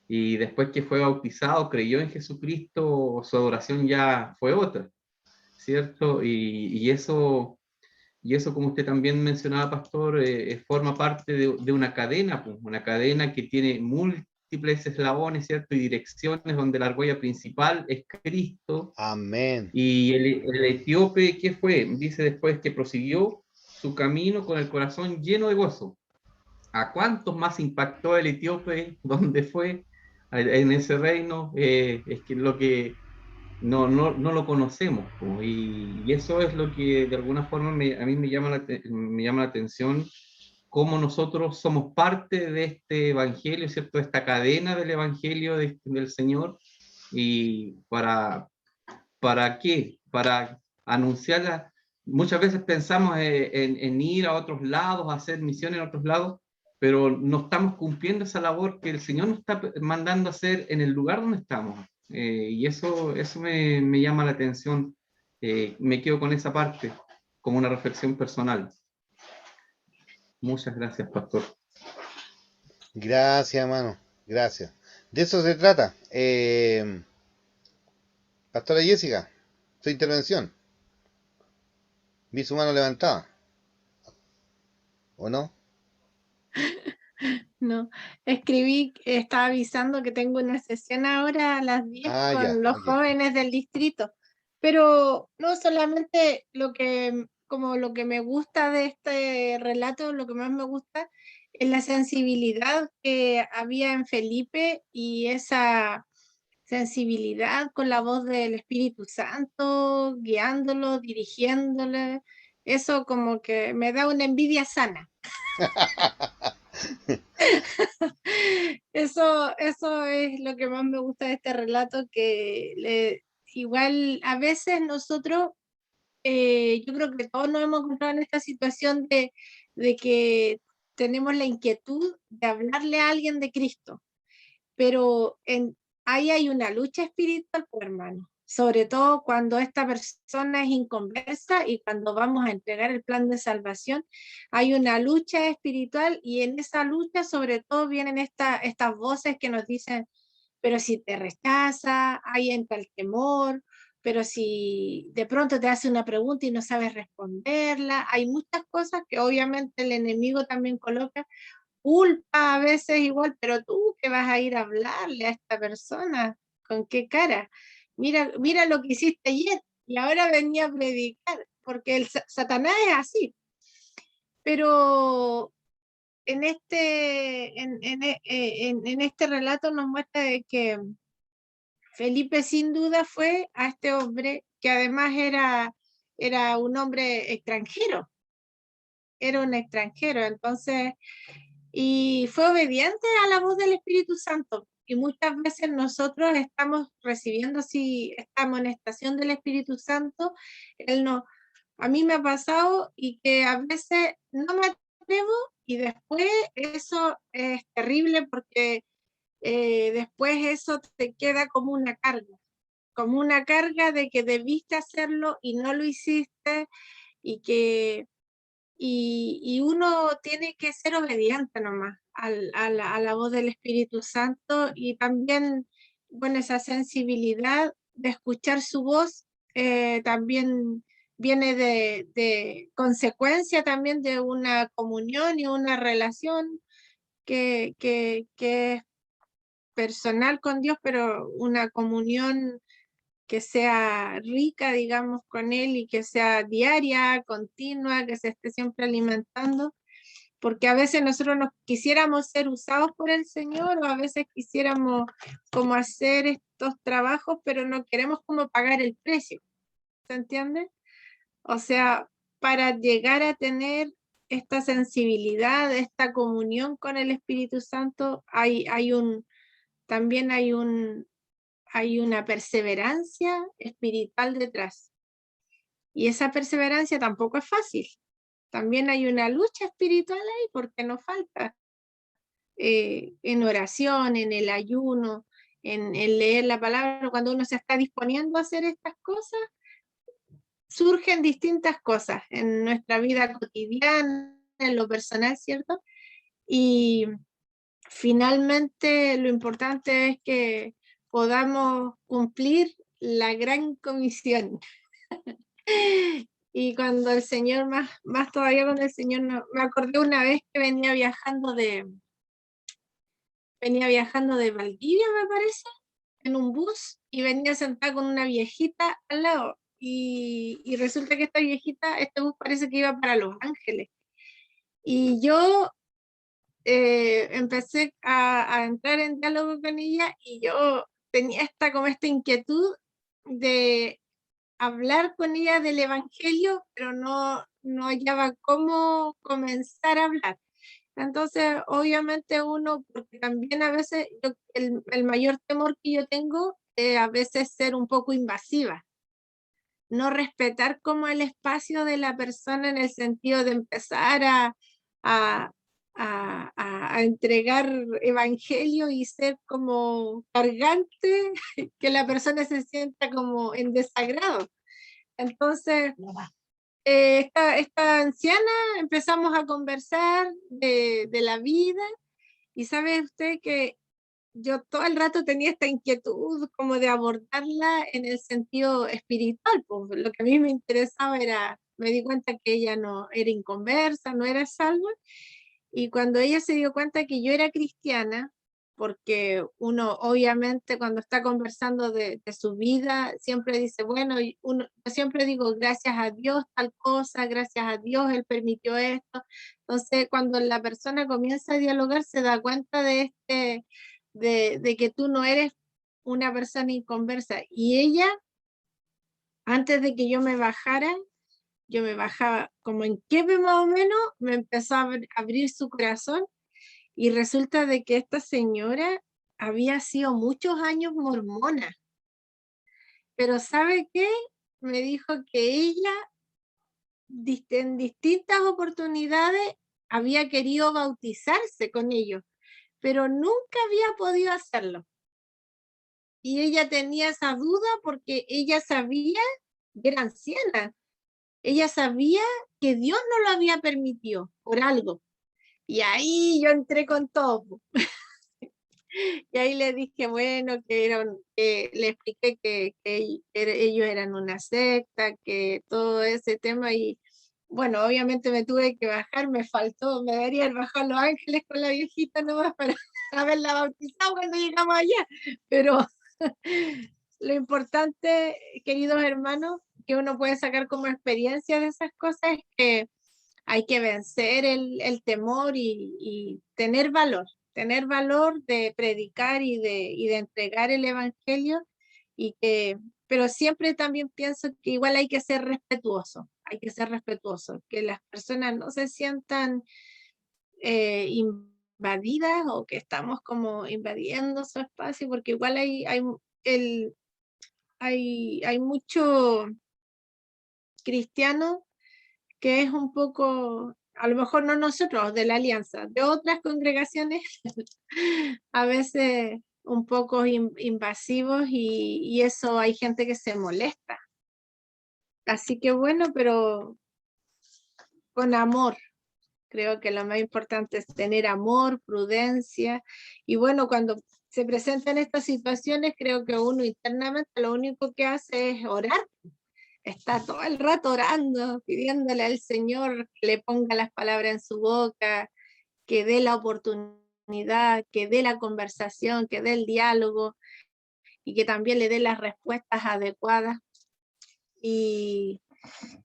Y después que fue bautizado, creyó en Jesucristo, su adoración ya fue otra, ¿cierto? Y eso, como usted también mencionaba, pastor, forma parte de una cadena, pues, una cadena que tiene múltiples eslabones, ¿cierto? Y direcciones donde la argolla principal es Cristo. Amén. Y el etíope, ¿qué fue? Dice después que prosiguió su camino con el corazón lleno de gozo. ¿A cuántos más impactó el etíope donde fue en ese reino? Es que no lo conocemos, po, y eso es lo que de alguna forma a mí me llama la atención, cómo nosotros somos parte de este evangelio, ¿cierto? De esta cadena del evangelio del Señor, y ¿para qué? Para anunciarla. Muchas veces pensamos en ir a otros lados, a hacer misiones en otros lados, pero no estamos cumpliendo esa labor que el Señor nos está mandando a hacer en el lugar donde estamos. Y eso me llama la atención. Me quedo con esa parte como una reflexión personal. Muchas gracias, pastor. Gracias, hermano. Gracias. De eso se trata. Pastora Jessica, su intervención. Vi su mano levantada. ¿O no? No, escribí, estaba avisando que tengo una sesión ahora a las 10 Ah, ya, con los ok. jóvenes del distrito, pero no solamente como lo que me gusta de este relato, lo que más me gusta es la sensibilidad que había en Felipe y esa sensibilidad con la voz del Espíritu Santo, guiándolo, dirigiéndole. Eso como que me da una envidia sana. Eso es lo que más me gusta de este relato, que igual a veces nosotros, yo creo que todos nos hemos encontrado en esta situación de que tenemos la inquietud de hablarle a alguien de Cristo, pero ahí hay una lucha espiritual, pues, hermano. Sobre todo cuando esta persona es inconversa y cuando vamos a entregar el plan de salvación, hay una lucha espiritual y en esa lucha sobre todo vienen estas voces que nos dicen, pero si te rechaza, ahí entra el temor, pero si de pronto te hace una pregunta y no sabes responderla, hay muchas cosas que obviamente el enemigo también coloca, culpa a veces igual, pero tú que vas a ir a hablarle a esta persona, ¿con qué cara? Mira lo que hiciste ayer y ahora venía a predicar, porque Satanás es así. Pero en este relato nos muestra de que Felipe sin duda fue a este hombre que además era un hombre extranjero, era un extranjero, entonces y fue obediente a la voz del Espíritu Santo. Y muchas veces nosotros estamos recibiendo, si estamos en estación del Espíritu Santo, Él no, a mí me ha pasado y que a veces no me atrevo y después eso es terrible porque después eso te queda como una carga de que debiste hacerlo y no lo hiciste y que y uno tiene que ser obediente nomás a la voz del Espíritu Santo y también, bueno, esa sensibilidad de escuchar su voz también viene de consecuencia también de una comunión y una relación que es personal con Dios, pero una comunión que sea rica, digamos, con Él y que sea diaria, continua, que se esté siempre alimentando, porque a veces nosotros nos quisiéramos ser usados por el Señor o a veces quisiéramos como hacer estos trabajos, pero no queremos como pagar el precio, ¿se entiende? O sea, para llegar a tener esta sensibilidad, esta comunión con el Espíritu Santo, también hay una perseverancia espiritual detrás. Y esa perseverancia tampoco es fácil. También hay una lucha espiritual ahí porque nos falta en oración, en el ayuno, en leer la palabra. Cuando uno se está disponiendo a hacer estas cosas, surgen distintas cosas en nuestra vida cotidiana, en lo personal, ¿cierto? Y finalmente lo importante es que podamos cumplir la gran comisión. Y cuando el Señor, más todavía cuando el Señor, me acordé una vez que venía viajando de Valdivia, me parece, en un bus, y venía sentada con una viejita al lado, y resulta que esta viejita, este bus parece que iba para Los Ángeles, y yo empecé a entrar en diálogo con ella, y yo tenía como esta inquietud de hablar con ella del Evangelio, pero no hallaba cómo comenzar a hablar. Entonces, obviamente uno, porque también a veces el mayor temor que yo tengo es a veces ser un poco invasiva, no respetar como el espacio de la persona en el sentido de empezar a, a entregar evangelio y ser como cargante, que la persona se sienta como en desagrado. Entonces, esta anciana empezamos a conversar de la vida y sabe usted que yo todo el rato tenía esta inquietud como de abordarla en el sentido espiritual, pues lo que a mí me interesaba era, me di cuenta que ella no era inconversa, no era salva, y cuando ella se dio cuenta que yo era cristiana, porque uno obviamente cuando está conversando de su vida, siempre dice, bueno, yo siempre digo, gracias a Dios tal cosa, gracias a Dios Él permitió esto. Entonces, cuando la persona comienza a dialogar, se da cuenta de que tú no eres una persona inconversa. Y ella, antes de que yo me bajaba como en quiebre más o menos, me empezó a abrir su corazón y resulta de que esta señora había sido muchos años mormona, pero ¿sabe qué? Me dijo que ella en distintas oportunidades había querido bautizarse con ellos, pero nunca había podido hacerlo. Y ella tenía esa duda porque ella sabía, era anciana, ella sabía que Dios no lo había permitido por algo. Y ahí yo entré con todo. Y ahí le dije, bueno, le expliqué que ellos eran una secta, que todo ese tema, y bueno, obviamente me tuve que bajar, me faltó, me debería haber bajado a Los Ángeles con la viejita nomás para haberla bautizado cuando llegamos allá, pero lo importante, queridos hermanos, que uno puede sacar como experiencia de esas cosas es que hay que vencer el temor y tener valor de predicar y de entregar el evangelio, pero siempre también pienso que igual hay que ser respetuoso, que las personas no se sientan invadidas o que estamos como invadiendo su espacio, porque igual hay mucho cristiano que es un poco, a lo mejor no nosotros de la alianza, de otras congregaciones, a veces un poco invasivos y eso hay gente que se molesta. Así que bueno, pero con amor. Creo que lo más importante es tener amor, prudencia y bueno, cuando se presentan estas situaciones, creo que uno internamente lo único que hace es orar. Está todo el rato orando, pidiéndole al Señor que le ponga las palabras en su boca, que dé la oportunidad, que dé la conversación, que dé el diálogo y que también le dé las respuestas adecuadas. Y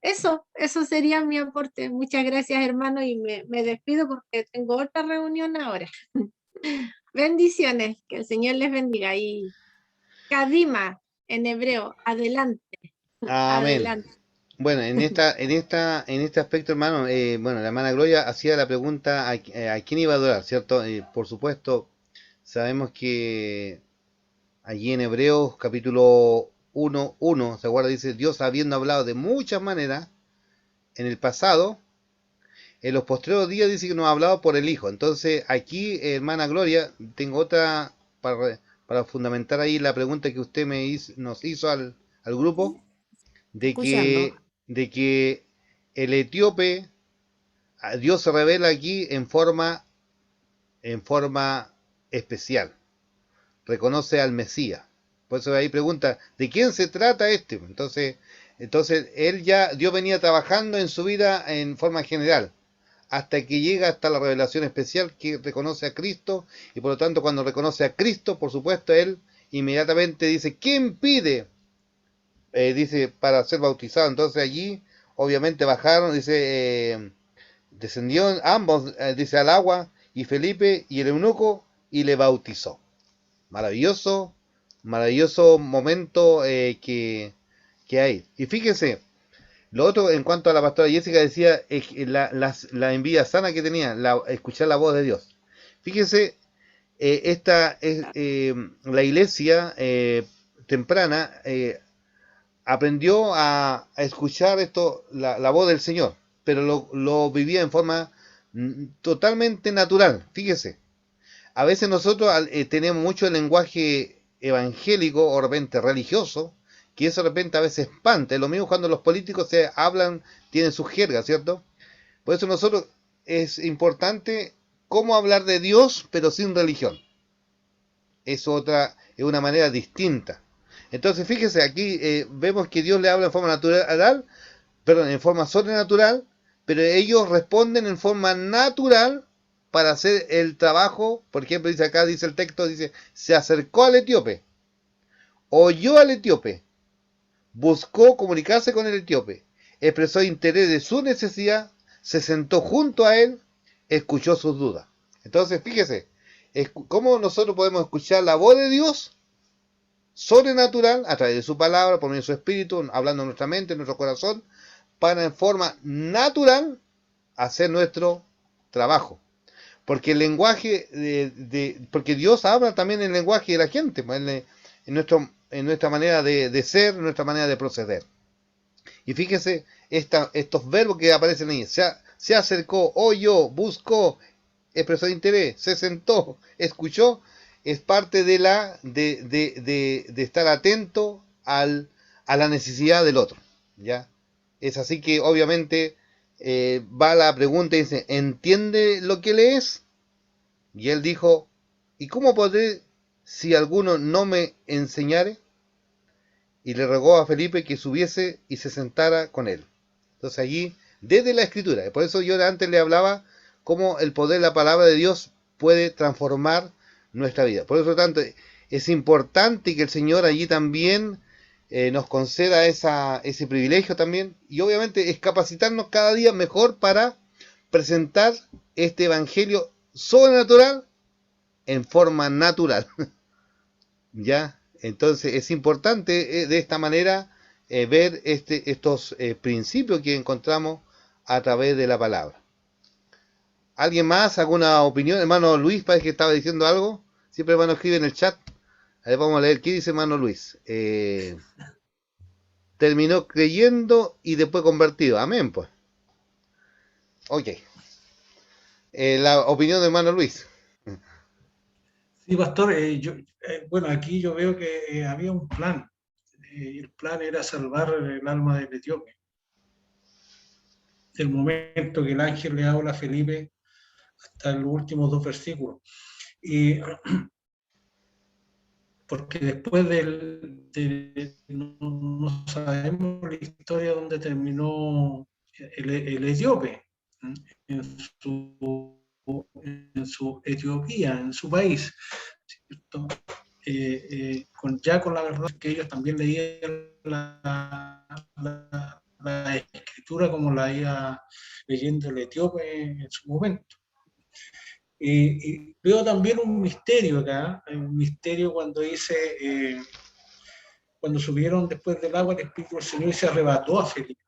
eso sería mi aporte. Muchas gracias, hermano, y me despido porque tengo otra reunión ahora. Bendiciones, que el Señor les bendiga. Y Kadima, en hebreo, adelante. Amén. Adelante. Bueno, en este aspecto, hermano, bueno, la hermana Gloria hacía la pregunta a quién iba a adorar, ¿cierto? Por supuesto, sabemos que allí en Hebreos capítulo 1:1, ¿se acuerda? Dice, Dios habiendo hablado de muchas maneras en el pasado, en los postreros días dice que nos ha hablado por el Hijo. Entonces, aquí, hermana Gloria, tengo otra para fundamentar ahí la pregunta que usted nos hizo al grupo, de Escuchando. que el etíope, a Dios se revela aquí en forma especial. Reconoce al Mesías. Por eso ahí pregunta, ¿de quién se trata este? Entonces Dios venía trabajando en su vida en forma general, hasta que llega hasta la revelación especial que reconoce a Cristo, y por lo tanto cuando reconoce a Cristo, por supuesto, él inmediatamente dice, ¿quién pide? Dice, para ser bautizado. Entonces allí, obviamente bajaron, dice, descendió ambos, dice, al agua, y Felipe y el eunuco, y le bautizó. Maravilloso, maravilloso momento que hay. Y fíjense, lo otro en cuanto a la pastora Jessica decía, la envidia sana que tenía, escuchar la voz de Dios. Fíjense, la iglesia temprana aprendió a escuchar la voz del Señor, pero lo vivía en forma totalmente natural. Fíjese, a veces nosotros tenemos mucho el lenguaje evangélico o de repente religioso, que eso de repente a veces espanta. Es lo mismo cuando los políticos se hablan, tienen sus jergas, ¿cierto? Por eso nosotros es importante cómo hablar de Dios, pero sin religión. Es una manera distinta. Entonces, fíjese, aquí vemos que Dios le habla en forma natural, perdón, en forma sobrenatural, pero ellos responden en forma natural para hacer el trabajo. Por ejemplo, dice acá, dice el texto, dice, se acercó al etíope, oyó al etíope, buscó comunicarse con el etíope, expresó interés de su necesidad, se sentó junto a él, escuchó sus dudas. Entonces, fíjese, cómo nosotros podemos escuchar la voz de Dios sobrenatural a través de su palabra, por medio de su espíritu, hablando en nuestra mente, en nuestro corazón, para en forma natural hacer nuestro trabajo. Porque el lenguaje porque Dios habla también en el lenguaje de la gente, en nuestra manera de ser, en nuestra manera de proceder. Y fíjese estos verbos que aparecen ahí: se acercó, oyó, buscó, expresó interés, se sentó, escuchó. Es parte de estar atento a la necesidad del otro, ¿ya? Es así que obviamente va la pregunta y dice, ¿entiende lo que lees? Y él dijo, ¿y cómo podré si alguno no me enseñare? Y le rogó a Felipe que subiese y se sentara con él. Entonces allí, desde la escritura, por eso yo antes le hablaba cómo el poder de la palabra de Dios puede transformar nuestra vida. Por eso tanto es importante que el Señor allí también nos conceda ese privilegio también, y obviamente es capacitarnos cada día mejor para presentar este evangelio sobrenatural en forma natural. ¿Ya? Entonces es importante de esta manera ver estos principios que encontramos a través de la palabra. ¿Alguien más? ¿Alguna opinión? Hermano Luis, parece que estaba diciendo algo. Siempre hermano escribe en el chat. A ver, vamos a leer. ¿Qué dice hermano Luis? Terminó creyendo y después convertido. Amén, pues. Ok. La opinión de hermano Luis. Sí, pastor, bueno, aquí yo veo que había un plan. El plan era salvar el alma del etíope. Del momento que el ángel le habla a Felipe hasta los últimos 2 versículos. Y porque después no sabemos la historia donde terminó el etíope, en su Etiopía, en su país, ¿cierto? Ya con la verdad que ellos también leían la escritura como la iba leyendo el etíope en su momento. Y veo también un misterio acá, un misterio cuando dice, cuando subieron después del agua, el Espíritu del Señor se arrebató a Felipe.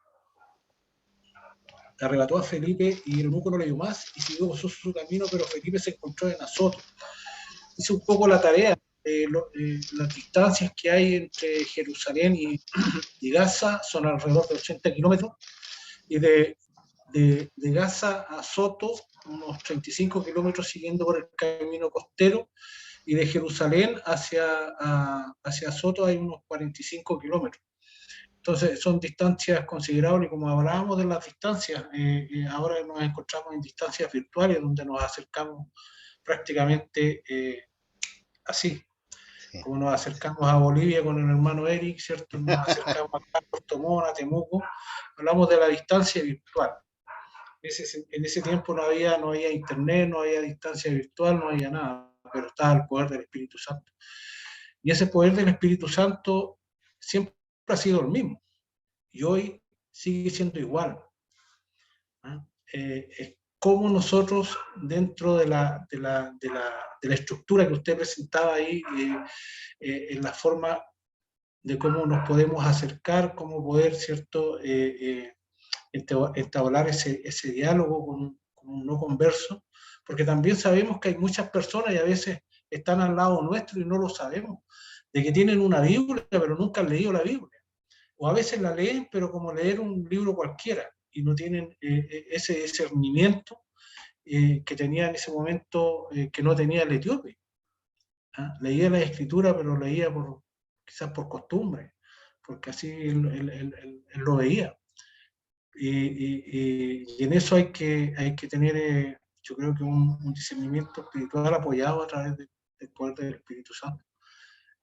Arrebató a Felipe y el eunuco no le dio más y siguió su camino, pero Felipe se encontró en Azoto. Hice un poco la tarea de las distancias que hay entre Jerusalén y Gaza, son alrededor de 80 kilómetros, y de Gaza a Azoto, unos 35 kilómetros siguiendo por el camino costero, y de Jerusalén hacia Azoto hay unos 45 kilómetros. Entonces son distancias considerables, y como hablábamos de las distancias, ahora nos encontramos en distancias virtuales donde nos acercamos prácticamente así, sí. Como nos acercamos a Bolivia con el hermano Eric, ¿cierto? Nos acercamos a Puerto Montt, a Temuco, hablamos de la distancia virtual. En ese tiempo no había internet, no había distancia virtual, no había nada, pero estaba el poder del Espíritu Santo. Y ese poder del Espíritu Santo siempre ha sido el mismo, y hoy sigue siendo igual. cómo nosotros, dentro de la estructura que usted presentaba ahí, en la forma de cómo nos podemos acercar, cómo poder, ¿cierto?, entablar ese diálogo con un no converso, porque también sabemos que hay muchas personas y a veces están al lado nuestro y no lo sabemos, de que tienen una Biblia, pero nunca han leído la Biblia, o a veces la leen, pero como leer un libro cualquiera, y no tienen ese discernimiento que tenía en ese momento, que no tenía el etíope. ¿Ah? Leía la escritura, pero leía quizás por costumbre, porque así él lo veía. Y en eso hay que tener, yo creo que un discernimiento espiritual apoyado a través del poder del Espíritu Santo.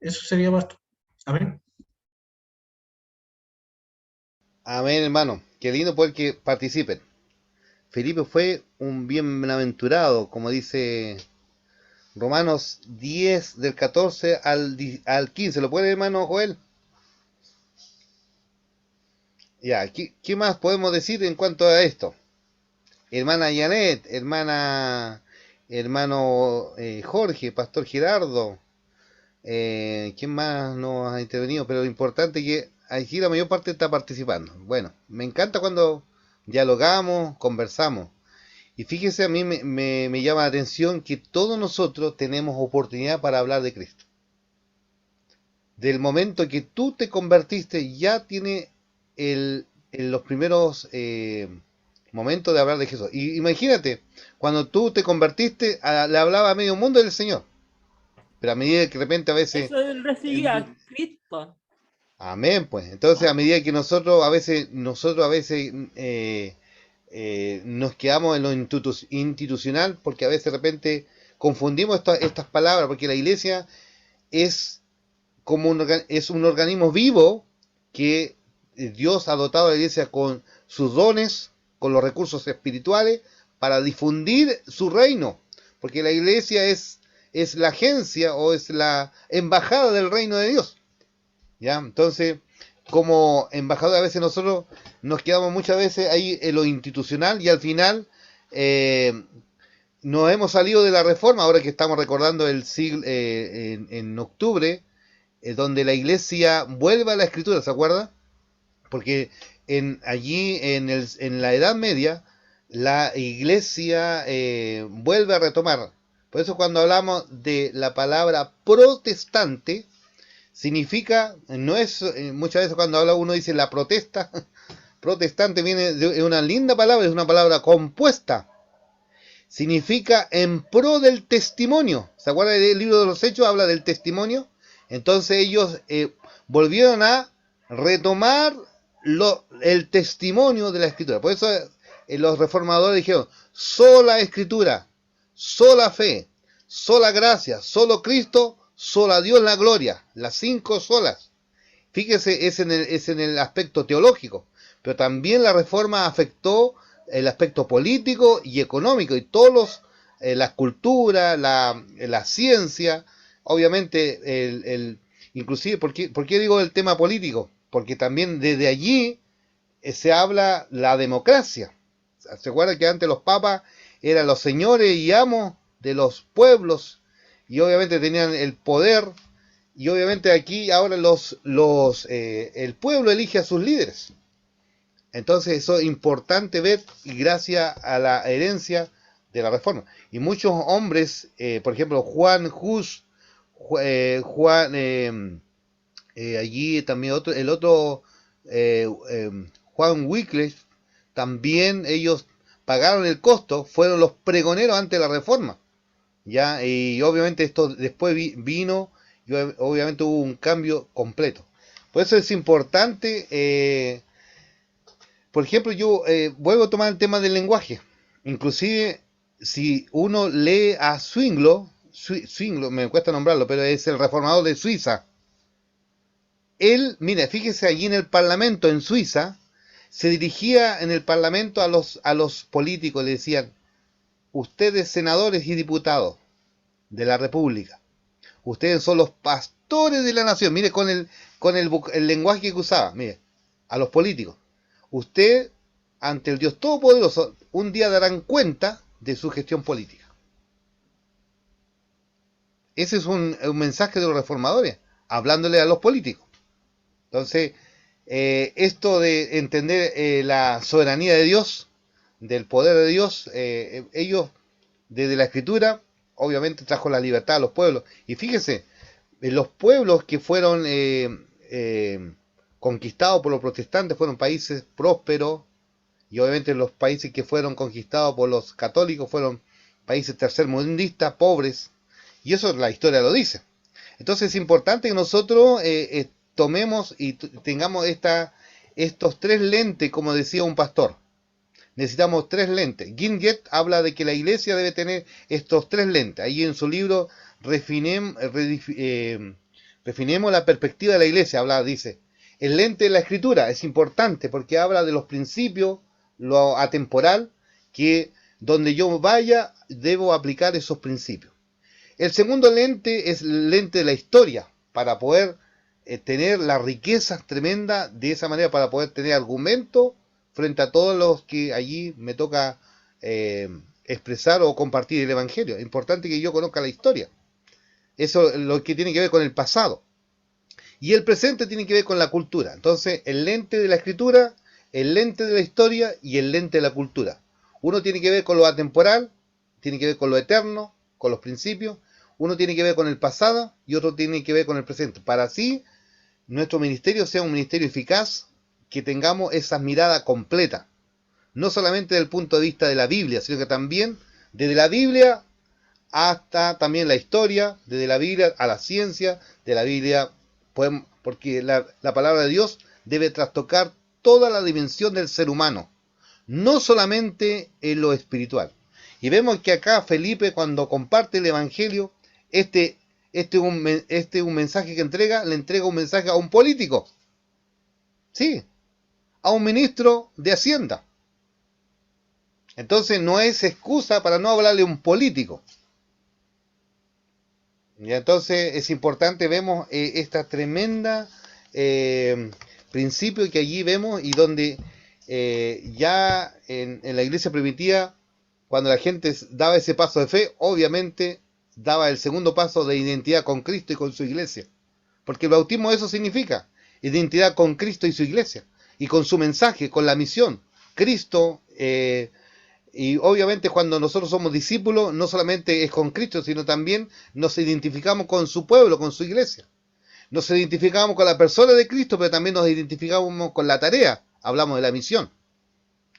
Eso sería bastante. Amén. Amén, hermano. Qué lindo poder que participen. Felipe fue un bienaventurado, como dice Romanos 10, del 14 al 15. ¿Lo puede, hermano Joel? Ya, ¿qué más podemos decir en cuanto a esto? Hermana Janet, hermano Jorge, Pastor Gerardo, ¿quién más nos ha intervenido? Pero lo importante es que aquí la mayor parte está participando. Bueno, me encanta cuando dialogamos, conversamos. Y fíjese, a mí me llama la atención que todos nosotros tenemos oportunidad para hablar de Cristo. Del momento que tú te convertiste, ya tiene los primeros momentos de hablar de Jesús. Y imagínate, cuando tú te convertiste, le hablaba a medio mundo del Señor. Pero a medida que de repente a veces... Eso él recibía a Cristo. Amén, pues. Entonces, a medida que nosotros a veces nos quedamos en lo institucional, porque a veces de repente confundimos estas palabras, porque la iglesia es como un organismo vivo que Dios ha dotado a la iglesia con sus dones, con los recursos espirituales, para difundir su reino, porque la iglesia es la agencia o es la embajada del reino de Dios. ¿Ya? Entonces, como embajador, a veces nosotros nos quedamos muchas veces ahí en lo institucional y al final nos hemos salido de la reforma, ahora que estamos recordando el siglo en octubre, donde la iglesia vuelve a la escritura, ¿se acuerda? Porque allí en la Edad Media la iglesia vuelve a retomar. Por eso cuando hablamos de la palabra protestante, significa, no es, muchas veces cuando habla uno dice la protesta, protestante viene de una linda palabra, es una palabra compuesta. Significa en pro del testimonio. ¿Se acuerda del libro de los Hechos? Habla del testimonio. Entonces ellos volvieron a retomar el testimonio de la escritura. Por eso los reformadores dijeron, sola escritura, sola fe, sola gracia, solo Cristo, sola Dios la gloria, las 5 solas. Fíjese, es en el aspecto teológico, pero también la reforma afectó el aspecto político y económico, y todos la cultura, la ciencia, obviamente, inclusive, ¿por qué digo el tema político? Porque también desde allí se habla la democracia. ¿Se acuerdan que antes los papas eran los señores y amos de los pueblos? Y obviamente tenían el poder, y obviamente aquí ahora el pueblo elige a sus líderes. Entonces eso es importante ver, y gracias a la herencia de la reforma. Y muchos hombres, por ejemplo, Juan Hus, allí también el otro, Juan Wycliffe, también ellos pagaron el costo, fueron los pregoneros antes de la reforma. ¿Ya? Y obviamente esto después vino y obviamente hubo un cambio completo. Por eso es importante, por ejemplo, yo vuelvo a tomar el tema del lenguaje. Inclusive, si uno lee a Zwinglio, me cuesta nombrarlo, pero es el reformador de Suiza. Él, mira, fíjese, allí en el Parlamento en Suiza, se dirigía en el Parlamento a los políticos, le decían, ustedes senadores y diputados de la República, ustedes son los pastores de la nación. Mire el lenguaje que usaba, mire, a los políticos. Usted ante el Dios Todopoderoso, un día darán cuenta de su gestión política. Ese es un mensaje de los reformadores, hablándole a los políticos. Entonces, esto de entender la soberanía de Dios, del poder de Dios, ellos, desde la Escritura, obviamente trajo la libertad a los pueblos. Y fíjese, los pueblos que fueron conquistados por los protestantes fueron países prósperos, y obviamente los países que fueron conquistados por los católicos fueron países tercermundistas, pobres, y eso la historia lo dice. Entonces es importante que nosotros tomemos y tengamos estos tres lentes, como decía un pastor. Necesitamos tres lentes. Ginget habla de que la iglesia debe tener estos tres lentes. Ahí en su libro Refinemos la perspectiva de la iglesia, dice, el lente de la escritura es importante porque habla de los principios, lo atemporal, que donde yo vaya debo aplicar esos principios. El segundo lente es el lente de la historia, para poder tener la riqueza tremenda de esa manera, para poder tener argumentos frente a todos los que allí me toca expresar o compartir el Evangelio. Es importante que yo conozca la historia. Eso es lo que tiene que ver con el pasado. Y el presente tiene que ver con la cultura. Entonces, el lente de la escritura, el lente de la historia y el lente de la cultura. Uno tiene que ver con lo atemporal, tiene que ver con lo eterno, con los principios. Uno tiene que ver con el pasado y otro tiene que ver con el presente. Para así nuestro ministerio sea un ministerio eficaz, que tengamos esa mirada completa. No solamente desde el punto de vista de la Biblia, sino que también desde la Biblia hasta también la historia, desde la Biblia a la ciencia, de la Biblia, porque la palabra de Dios debe trastocar toda la dimensión del ser humano, no solamente en lo espiritual. Y vemos que acá Felipe, cuando comparte el Evangelio, este un mensaje que le entrega un mensaje a un político. Sí, a un ministro de Hacienda. Entonces no es excusa para no hablarle a un político. Y entonces es importante, vemos esta tremenda principio que allí vemos, y donde ya en la iglesia primitiva, cuando la gente daba ese paso de fe, obviamente daba el segundo paso de identidad con Cristo y con su iglesia. Porque el bautismo eso significa, identidad con Cristo y su iglesia, y con su mensaje, con la misión. Cristo, y obviamente cuando nosotros somos discípulos, no solamente es con Cristo, sino también nos identificamos con su pueblo, con su iglesia. Nos identificamos con la persona de Cristo, pero también nos identificamos con la tarea. Hablamos de la misión.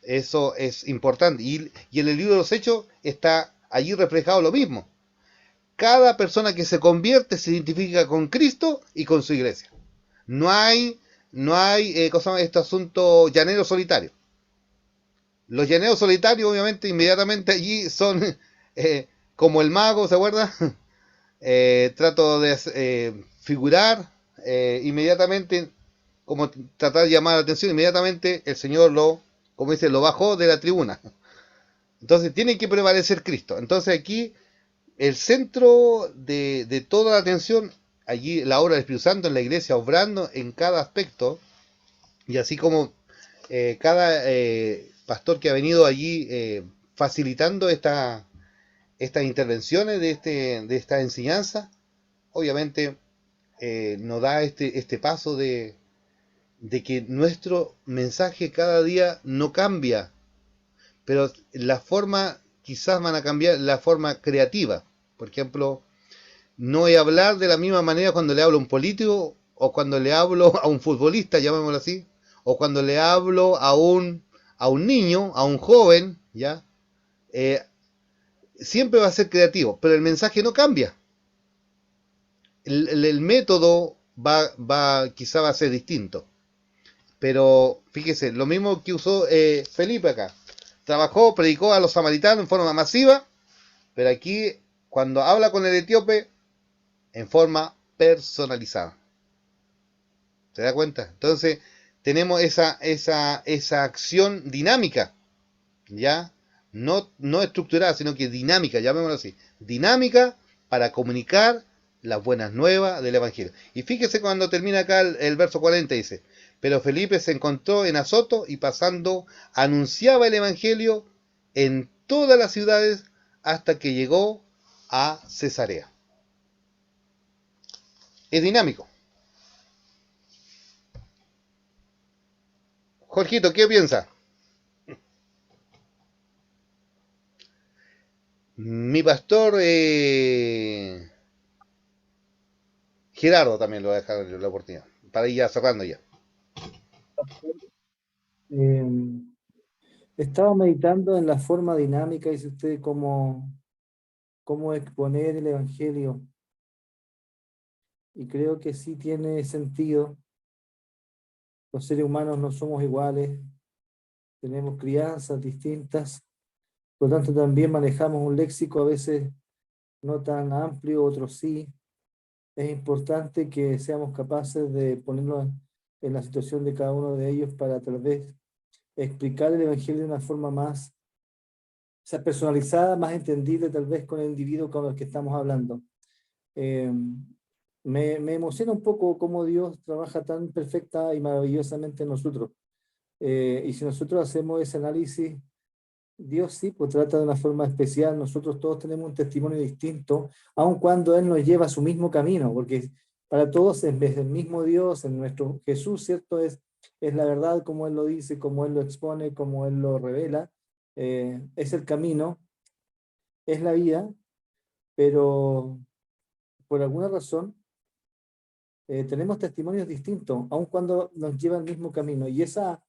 Eso es importante. Y en el libro de los Hechos está allí reflejado lo mismo. Cada persona que se convierte se identifica con Cristo y con su iglesia. No hay este asunto llanero solitario. Los llaneros solitarios, obviamente, inmediatamente allí son como el mago, ¿se acuerda? Trato de figurar inmediatamente, como tratar de llamar la atención, inmediatamente el Señor lo bajó de la tribuna. Entonces tiene que prevalecer Cristo. Entonces aquí el centro de toda la atención, allí la obra del Espíritu Santo en la iglesia, obrando en cada aspecto, y así como cada pastor que ha venido allí facilitando estas intervenciones de esta enseñanza, obviamente nos da este paso de que nuestro mensaje cada día no cambia, pero la forma quizás van a cambiar, la forma creativa. Por ejemplo, no voy a hablar de la misma manera cuando le hablo a un político, o cuando le hablo a un futbolista, llamémoslo así, o cuando le hablo a un niño, a un joven, ¿ya? Siempre va a ser creativo, pero el mensaje no cambia. El método quizá va a ser distinto. Pero fíjese, lo mismo que usó Felipe acá. Trabajó, predicó a los samaritanos en forma masiva, pero aquí, cuando habla con el etíope, en forma personalizada. ¿Se da cuenta? Entonces, tenemos esa acción dinámica, ¿ya? No estructurada, sino que dinámica, llamémoslo así. Dinámica para comunicar las buenas nuevas del Evangelio. Y fíjese cuando termina acá el verso 40, dice, pero Felipe se encontró en Azoto y pasando anunciaba el Evangelio en todas las ciudades hasta que llegó a Cesarea. Es dinámico. Jorgito, ¿qué piensa? Mi pastor Gerardo también lo voy a dejar la oportunidad, para ir ya cerrando ya. Eh, Estaba meditando en la forma dinámica, dice usted, cómo exponer el Evangelio. Y creo que sí tiene sentido. Los seres humanos no somos iguales, tenemos crianzas distintas, por lo tanto también manejamos un léxico a veces no tan amplio, otros sí. Es importante que seamos capaces de ponernos en la situación de cada uno de ellos para tal vez explicar el Evangelio de una forma más, o sea, personalizada, más entendible tal vez con el individuo con el que estamos hablando. Me emociona un poco cómo Dios trabaja tan perfecta y maravillosamente en nosotros. Y si nosotros hacemos ese análisis, Dios sí, pues trata de una forma especial. Nosotros todos tenemos un testimonio distinto, aun cuando Él nos lleva a su mismo camino, porque para todos es el mismo Dios, en nuestro Jesús, ¿cierto? Es la verdad como Él lo dice, como Él lo expone, como Él lo revela. Es el camino, es la vida, pero por alguna razón tenemos testimonios distintos, aun cuando nos lleva al mismo camino. Y esa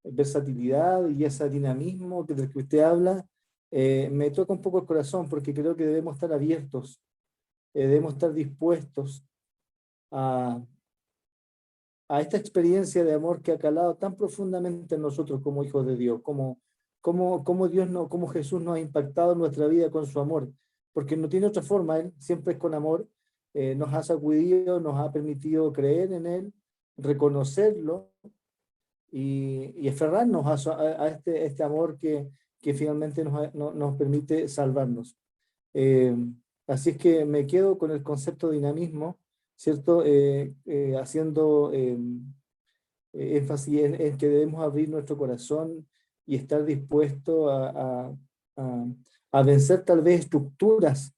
versatilidad y ese dinamismo del que usted habla, me toca un poco el corazón, porque creo que debemos estar abiertos, debemos estar dispuestos a esta experiencia de amor que ha calado tan profundamente en nosotros como hijos de Dios, como Dios no, como Jesús nos ha impactado en nuestra vida con su amor, porque no tiene otra forma. Él siempre es con amor, nos ha sacudido, nos ha permitido creer en Él, reconocerlo y aferrarnos a este amor que finalmente nos permite salvarnos. Así es que me quedo con el concepto de dinamismo, ¿cierto? Haciendo énfasis en que debemos abrir nuestro corazón y estar dispuestos a vencer tal vez estructuras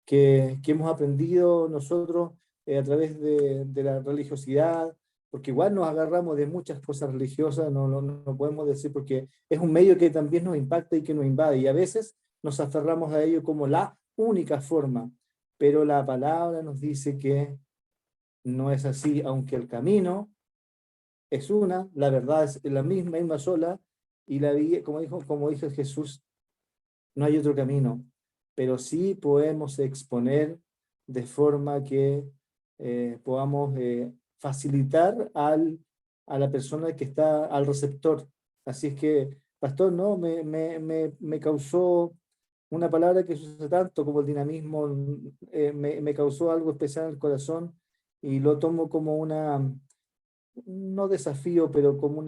que hemos aprendido nosotros a través de la religiosidad, porque igual nos agarramos de muchas cosas religiosas, no podemos decir, porque es un medio que también nos impacta y que nos invade, y a veces nos aferramos a ello como la única forma, pero la palabra nos dice que no es así, aunque el camino es una, la verdad es la misma sola, y la vida, como dijo Jesús, no hay otro camino, pero sí podemos exponer de forma que podamos facilitar a la persona que está al receptor. Así es que, pastor, no, me causó una palabra que se usa tanto como el dinamismo, me causó algo especial en el corazón y lo tomo como no desafío, pero como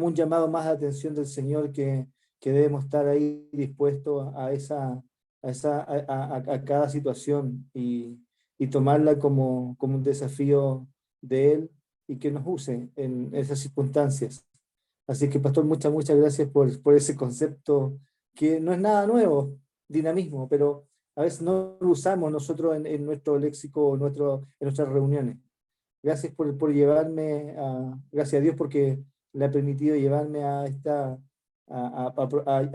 un llamado más de atención del Señor que debemos estar ahí dispuestos a cada situación y tomarla como un desafío de Él y que nos use en esas circunstancias. Así que, pastor, muchas gracias por ese concepto que no es nada nuevo, dinamismo, pero a veces no lo usamos nosotros en nuestro léxico, en nuestras reuniones. Gracias por llevarme gracias a Dios porque le ha permitido llevarme a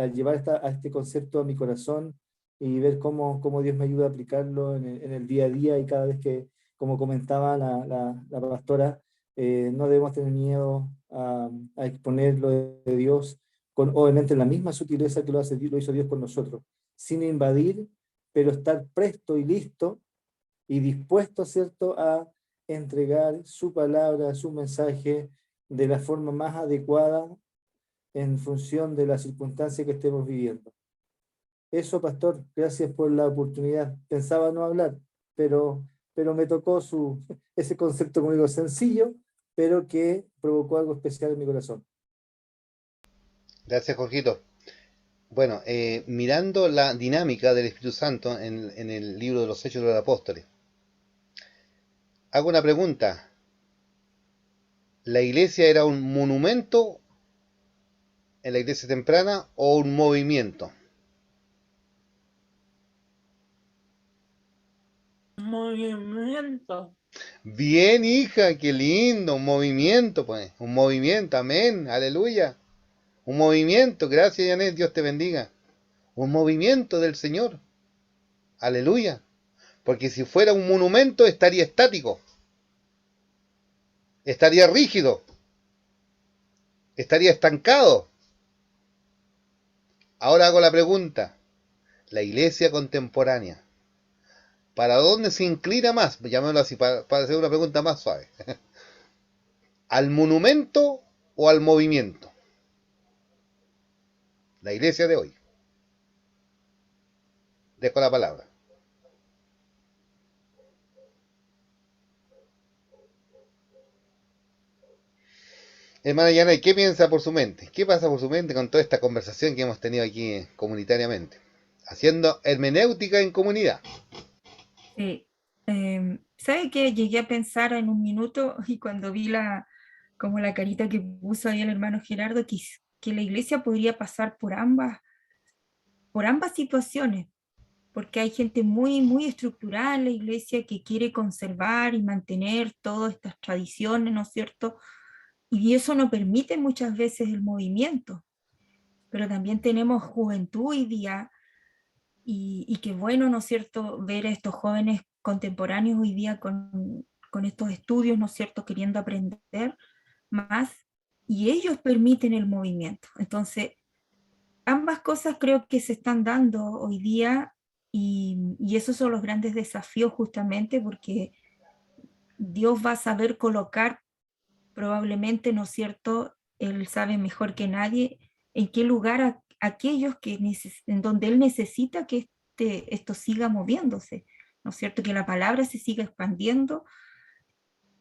llevar a este concepto a mi corazón y ver cómo Dios me ayuda a aplicarlo en el día a día y cada vez que, como comentaba la pastora, no debemos tener miedo a exponer lo de Dios, con obviamente la misma sutileza que lo hizo Dios con nosotros, sin invadir, pero estar presto y listo y dispuesto, ¿cierto?, a entregar su palabra, su mensaje de la forma más adecuada en función de la circunstancia que estemos viviendo. Eso, pastor, gracias por la oportunidad. Pensaba no hablar, pero me tocó ese concepto, como digo, sencillo, pero que provocó algo especial en mi corazón. Gracias, Jorgito. Bueno, mirando la dinámica del Espíritu Santo en el libro de los Hechos de los Apóstoles, hago una pregunta. ¿La iglesia era un monumento en la iglesia temprana o un movimiento? Movimiento. Bien, hija, qué lindo, un movimiento, pues, un movimiento, amén, aleluya. Un movimiento, gracias, Janet, Dios te bendiga. Un movimiento del Señor, aleluya. Porque si fuera un monumento estaría estático, estaría rígido, estaría estancado. Ahora hago la pregunta, la iglesia contemporánea, ¿para dónde se inclina más? Llamémoslo así, para hacer una pregunta más suave. ¿Al monumento o al movimiento? La iglesia de hoy. Dejo la palabra. Hermana Yana, ¿qué piensa por su mente? ¿Qué pasa por su mente con toda esta conversación que hemos tenido aquí comunitariamente? Haciendo hermenéutica en comunidad. Sí. ¿Sabe qué? Llegué a pensar en un minuto y cuando vi como la carita que puso ahí el hermano Gerardo, que la iglesia podría pasar por ambas situaciones, porque hay gente muy, muy estructurada en la iglesia que quiere conservar y mantener todas estas tradiciones, ¿no es cierto? Y eso no permite muchas veces el movimiento, pero también tenemos juventud hoy día y qué bueno, ¿no es cierto?, ver a estos jóvenes contemporáneos hoy día con estos estudios, ¿no es cierto?, queriendo aprender más, y ellos permiten el movimiento. Entonces, ambas cosas creo que se están dando hoy día y esos son los grandes desafíos justamente porque Dios va a saber colocar probablemente, ¿no es cierto? Él sabe mejor que nadie en qué lugar aquellos en donde Él necesita que esto siga moviéndose, ¿no es cierto? Que la palabra se siga expandiendo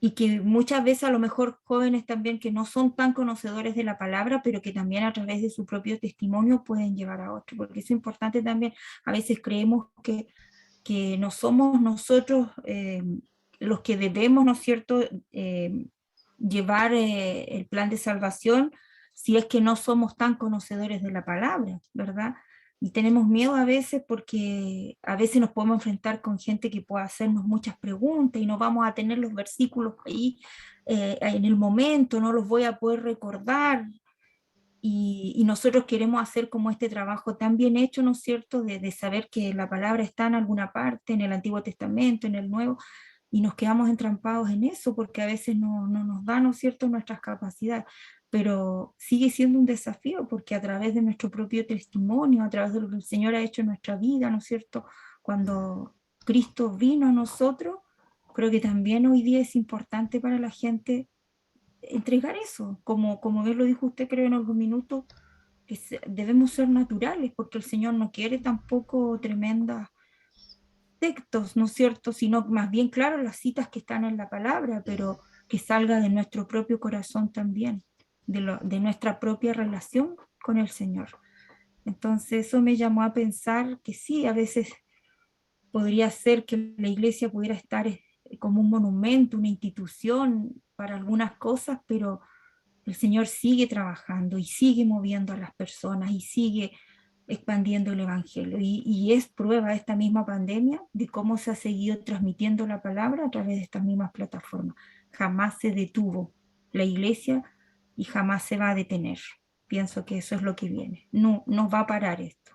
y que muchas veces a lo mejor jóvenes también que no son tan conocedores de la palabra, pero que también a través de su propio testimonio pueden llevar a otros, porque es importante también, a veces creemos que no somos nosotros los que debemos, ¿no es cierto?, llevar el plan de salvación si es que no somos tan conocedores de la palabra, ¿verdad? Y tenemos miedo a veces porque a veces nos podemos enfrentar con gente que pueda hacernos muchas preguntas y no vamos a tener los versículos ahí en el momento, no los voy a poder recordar, y nosotros queremos hacer como este trabajo tan bien hecho, ¿no es cierto?, de saber que la palabra está en alguna parte, en el Antiguo Testamento, en el Nuevo, y nos quedamos entrampados en eso porque a veces no nos da, ¿no es cierto?, nuestras capacidades, pero sigue siendo un desafío porque a través de nuestro propio testimonio, a través de lo que el Señor ha hecho en nuestra vida, ¿no es cierto?, cuando Cristo vino a nosotros, creo que también hoy día es importante para la gente entregar eso, como bien lo dijo usted creo en algún minuto, que debemos ser naturales, porque el Señor no quiere tampoco tremendas textos, ¿no es cierto?, sino más bien, claro, las citas que están en la palabra, pero que salga de nuestro propio corazón también, de nuestra propia relación con el Señor. Entonces eso me llamó a pensar que sí, a veces podría ser que la iglesia pudiera estar como un monumento, una institución para algunas cosas, pero el Señor sigue trabajando y sigue moviendo a las personas y sigue expandiendo el Evangelio. Y es prueba esta misma pandemia de cómo se ha seguido transmitiendo la palabra a través de estas mismas plataformas. Jamás se detuvo la iglesia y jamás se va a detener. Pienso que eso es lo que viene. No va a parar esto.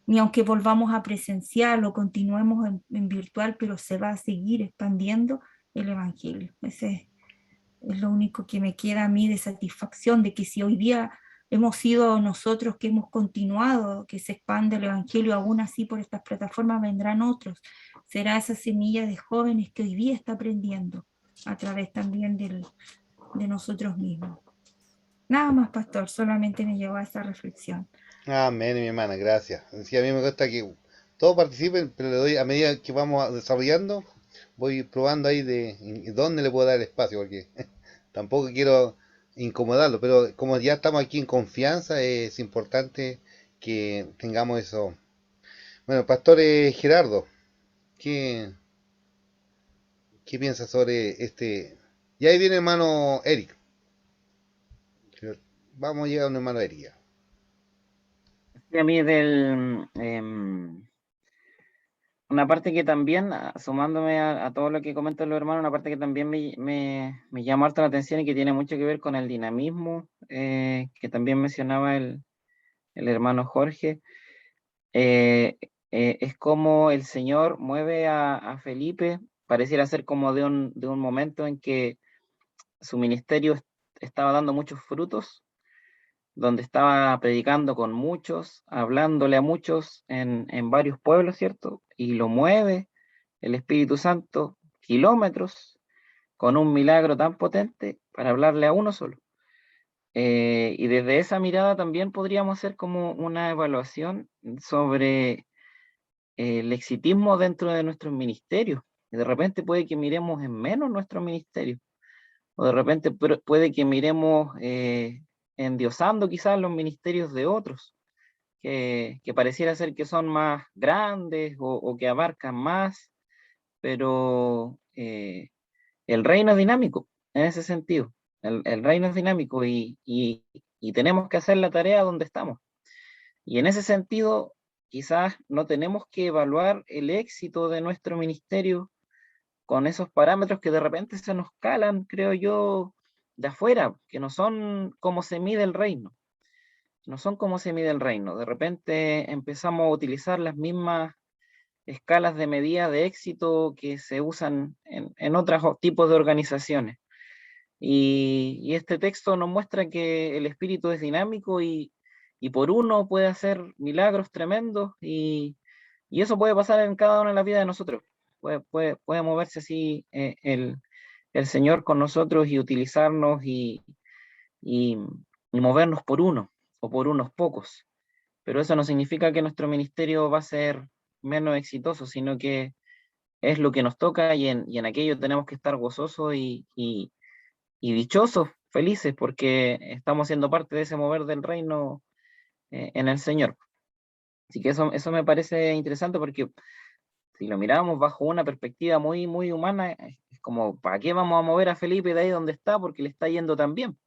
Ni aunque volvamos a presencial o continuemos en virtual, pero se va a seguir expandiendo el Evangelio. Ese es lo único que me queda a mí de satisfacción, de que si hoy día hemos sido nosotros que hemos continuado, que se expande el Evangelio aún así por estas plataformas, vendrán otros. Será esa semilla de jóvenes que hoy día está aprendiendo a través también de nosotros mismos. Nada más, pastor, solamente me llevó a esa reflexión. Amén, mi hermana, gracias. Sí, a mí me gusta que todos participen, pero le doy a medida que vamos desarrollando, voy probando ahí de dónde le puedo dar espacio, porque tampoco quiero incomodarlo, pero como ya estamos aquí en confianza, es importante que tengamos eso. Bueno, Pastor Gerardo, ¿qué, qué piensas sobre este? Y ahí viene el hermano Eric. Vamos a llegar a un hermano Eric ya. Y a mí una parte que también, sumándome a todo lo que comentan los hermanos, una parte que también me llama harto la atención y que tiene mucho que ver con el dinamismo, que también mencionaba el hermano Jorge, es como el Señor mueve a Felipe, pareciera ser como de un momento en que su ministerio estaba dando muchos frutos, donde estaba predicando con muchos, hablándole a muchos en varios pueblos, ¿cierto? Y lo mueve el Espíritu Santo kilómetros con un milagro tan potente para hablarle a uno solo. Y desde esa mirada también podríamos hacer como una evaluación sobre el exitismo dentro de nuestros ministerios. Y de repente puede que miremos en menos nuestro ministerio, o de repente puede que miremos endiosando quizás los ministerios de otros, que pareciera ser que son más grandes o que abarcan más, pero el reino es dinámico en ese sentido. El reino es dinámico y tenemos que hacer la tarea donde estamos. Y en ese sentido, quizás no tenemos que evaluar el éxito de nuestro ministerio con esos parámetros que de repente se nos calan, creo yo, de afuera, que no son como se mide el reino. No son como se mide el reino. De repente empezamos a utilizar las mismas escalas de medida de éxito que se usan en otros tipos de organizaciones. Y este texto nos muestra que el espíritu es dinámico y por uno puede hacer milagros tremendos y eso puede pasar en cada una de las vidas de nosotros. Puede moverse así el Señor con nosotros y utilizarnos y movernos por uno o por unos pocos. Pero eso no significa que nuestro ministerio va a ser menos exitoso, sino que es lo que nos toca y en aquello tenemos que estar gozosos y dichosos, felices, porque estamos siendo parte de ese mover del reino en el Señor. Así que eso me parece interesante porque si lo miramos bajo una perspectiva muy, muy humana, es como, ¿para qué vamos a mover a Felipe de ahí donde está? Porque le está yendo tan bien,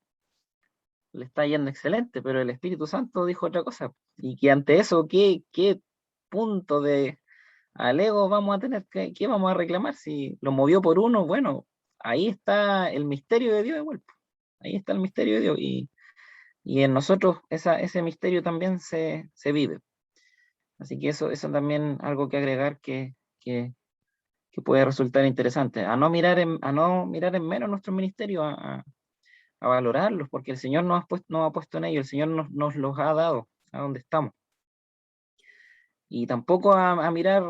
le está yendo excelente, pero el Espíritu Santo dijo otra cosa. Y que ante eso, ¿qué punto de alego vamos a tener? ¿Qué vamos a reclamar? Si lo movió por uno, bueno, ahí está el misterio de Dios igual. Ahí está el misterio de Dios y en nosotros ese misterio también se vive. Así que eso también algo que agregar que puede resultar interesante. A no mirar en menos nuestro ministerio, a valorarlos, porque el Señor nos ha puesto en ellos, el Señor nos los ha dado a donde estamos. Y tampoco a mirar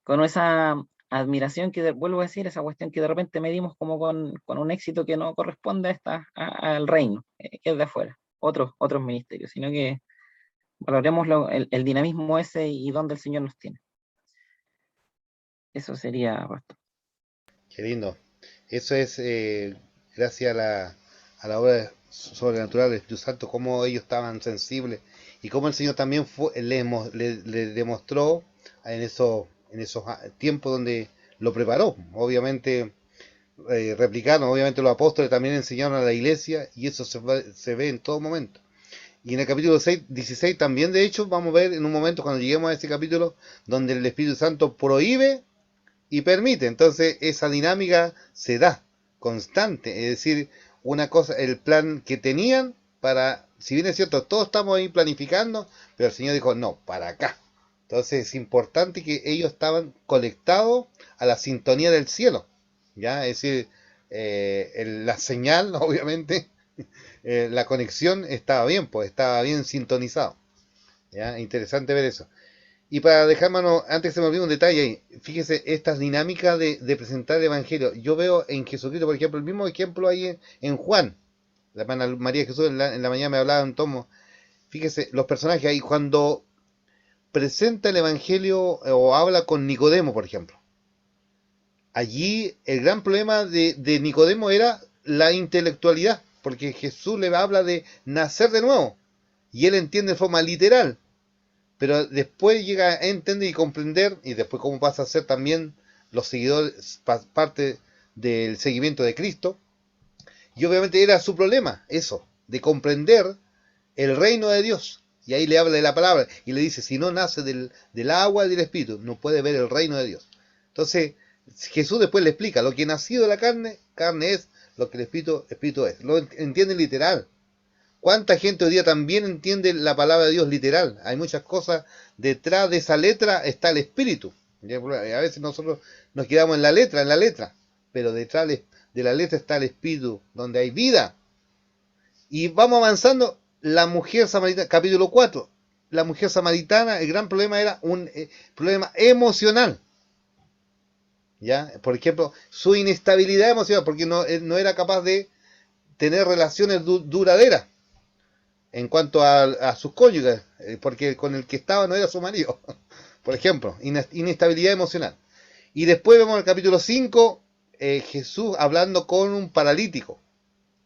con esa admiración que vuelvo a decir, esa cuestión que de repente medimos como con un éxito que no corresponde al reino, que es de afuera, otros ministerios, sino que valoremos el dinamismo ese y dónde el Señor nos tiene. Eso sería, Pastor. Qué lindo. Eso es gracias a la obra sobrenatural del Espíritu Santo, cómo ellos estaban sensibles y cómo el Señor también le demostró en esos tiempos donde lo preparó. Obviamente replicaron, obviamente los apóstoles también enseñaron a la iglesia y eso se ve en todo momento. Y en el capítulo 16 también, de hecho, vamos a ver en un momento cuando lleguemos a ese capítulo donde el Espíritu Santo prohíbe y permite. Entonces esa dinámica se da constante, es decir, una cosa, el plan que tenían para, si bien es cierto, todos estamos ahí planificando, pero el Señor dijo, no, para acá. Entonces es importante que ellos estaban conectados a la sintonía del cielo, ¿ya? Es decir, la señal, obviamente, la conexión estaba bien, pues estaba bien sintonizado, ¿ya? Interesante ver eso. Y para dejar mano, antes que se me olvide un detalle ahí, fíjese estas dinámicas de presentar el Evangelio. Yo veo en Jesucristo, por ejemplo, el mismo ejemplo ahí en Juan. La hermana María Jesús en la mañana me hablaba un tomo. Fíjese, los personajes ahí, cuando presenta el Evangelio o habla con Nicodemo, por ejemplo. Allí el gran problema de Nicodemo era la intelectualidad, porque Jesús le habla de nacer de nuevo. y él entiende de forma literal, pero después llega a entender y comprender, y después cómo pasa a ser también los seguidores, parte del seguimiento de Cristo, y obviamente era su problema, eso, de comprender el reino de Dios, y ahí le habla de la palabra, y le dice, si no nace del agua y del espíritu, no puede ver el reino de Dios. Entonces, Jesús después le explica, lo que nacido de la carne, carne es, lo que el espíritu, espíritu es. Lo entiende literal. ¿Cuánta gente hoy día también entiende la palabra de Dios literal? Hay muchas cosas, detrás de esa letra está el espíritu. A veces nosotros nos quedamos en la letra, pero detrás de la letra está el espíritu, donde hay vida. Y vamos avanzando, la mujer samaritana, capítulo 4. La mujer samaritana, el gran problema era un problema emocional. ¿Ya? Por ejemplo, su inestabilidad emocional, porque no era capaz de tener relaciones duraderas en cuanto a sus cónyuges, porque con el que estaba no era su marido, por ejemplo, inestabilidad emocional. Y después vemos en el capítulo 5, Jesús hablando con un paralítico,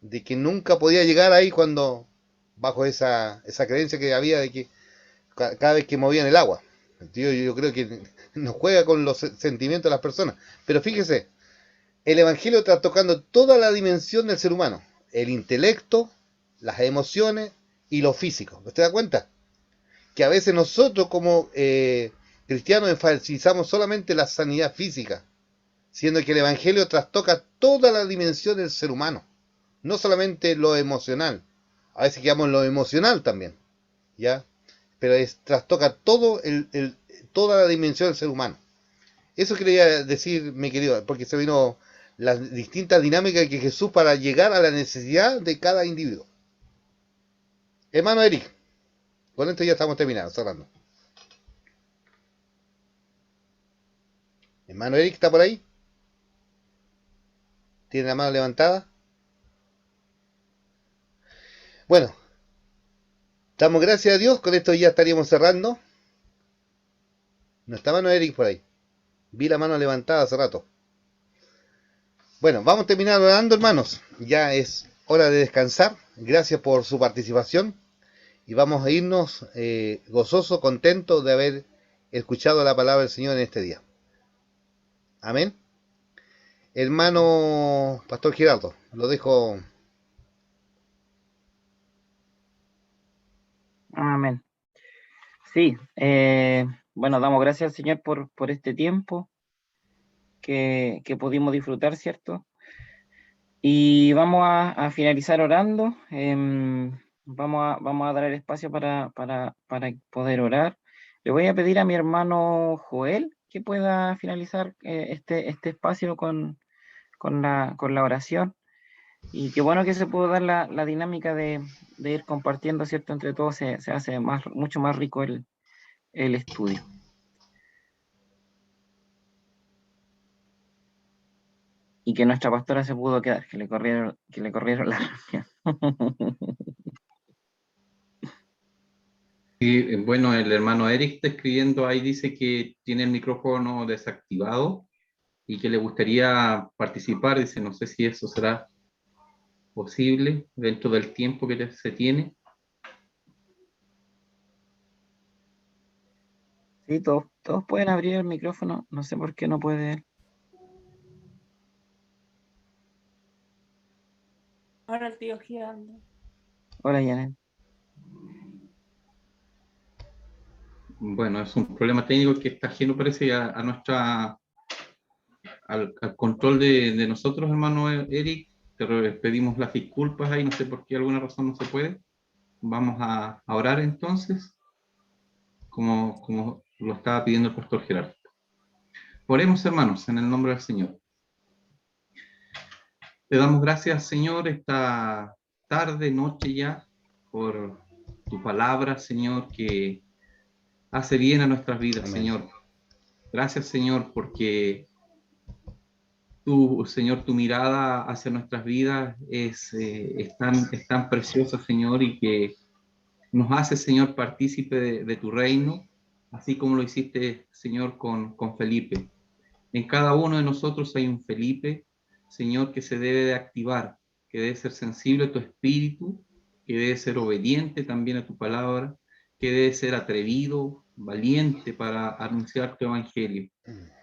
de que nunca podía llegar ahí cuando, bajo esa creencia que había de que cada vez que movían el agua. Yo creo que nos juega con los sentimientos de las personas. Pero fíjese, el Evangelio está tocando toda la dimensión del ser humano, el intelecto, las emociones y lo físico. ¿Usted da cuenta? Que a veces nosotros como cristianos enfatizamos solamente la sanidad física, siendo que el Evangelio trastoca toda la dimensión del ser humano, no solamente lo emocional. A veces quedamos en lo emocional también, ¿ya? Pero trastoca toda la dimensión del ser humano. Eso quería decir, mi querido, porque se vino las distintas dinámicas que Jesús para llegar a la necesidad de cada individuo. Hermano Eric, con esto ya estamos terminando, cerrando. Hermano Eric, ¿está por ahí? ¿Tiene la mano levantada? Bueno, damos gracias a Dios, con esto ya estaríamos cerrando. No está mano Eric por ahí. Vi la mano levantada hace rato. Bueno, vamos a terminar orando, hermanos. Ya es hora de descansar. Gracias por su participación. Y vamos a irnos gozosos, contentos de haber escuchado la palabra del Señor en este día. Amén. Hermano Pastor Giraldo, lo dejo. Amén. Sí, bueno, damos gracias al Señor por este tiempo que pudimos disfrutar, ¿cierto? Y vamos a finalizar orando. Vamos a dar el espacio para poder orar. Le voy a pedir a mi hermano Joel que pueda finalizar este espacio con la oración. Y qué bueno que se pudo dar la dinámica de ir compartiendo, ¿cierto? Entre todos se hace mucho más rico el estudio. Y que nuestra pastora se pudo quedar, que le corrieron la reunión. Sí, bueno, el hermano Eric está escribiendo ahí, dice que tiene el micrófono desactivado y que le gustaría participar. Dice, no sé si eso será posible dentro del tiempo que se tiene. Sí, todos pueden abrir el micrófono, no sé por qué no puede. Ahora el tío girando. Hola, Janet. Bueno, es un problema técnico que está ajeno, parece, a nuestra al control de nosotros, hermano Eric. Te pedimos las disculpas ahí, no sé por qué alguna razón no se puede. Vamos a orar entonces, como lo estaba pidiendo el pastor Gerardo. Oremos, hermanos, en el nombre del Señor. Te damos gracias, Señor, esta tarde, noche ya, por tu palabra, Señor, que hace bien a nuestras vidas, amén, Señor. Gracias, Señor, porque tú, Señor, tu mirada hacia nuestras vidas es tan preciosa, Señor, y que nos hace, Señor, partícipe de tu reino, así como lo hiciste, Señor, con Felipe. En cada uno de nosotros hay un Felipe, Señor, que se debe de activar, que debe ser sensible a tu espíritu que debe ser obediente también a tu palabra, que debe ser atrevido, valiente para anunciar tu evangelio.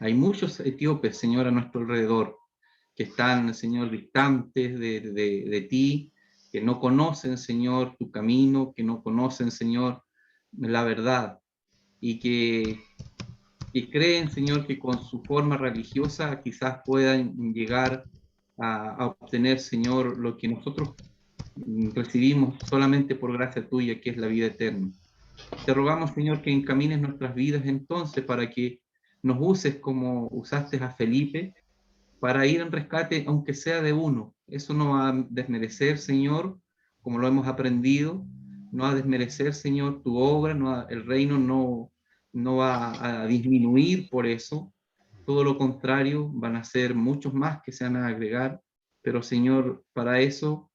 Hay muchos etíopes, Señor, a nuestro alrededor, que están, Señor, distantes de ti, que no conocen, Señor, tu camino, que no conocen, Señor, la verdad, y que creen, Señor, que con su forma religiosa quizás puedan llegar a obtener, Señor, lo que nosotros recibimos solamente por gracia tuya, que es la vida eterna. Te rogamos, Señor, que encamines nuestras vidas entonces para que nos uses como usaste a Felipe, para ir en rescate, aunque sea de uno. Eso no va a desmerecer, Señor, como lo hemos aprendido, no va a desmerecer, Señor, tu obra, el reino no va a disminuir por eso. Todo lo contrario, van a ser muchos más que se van a agregar, pero Señor, para eso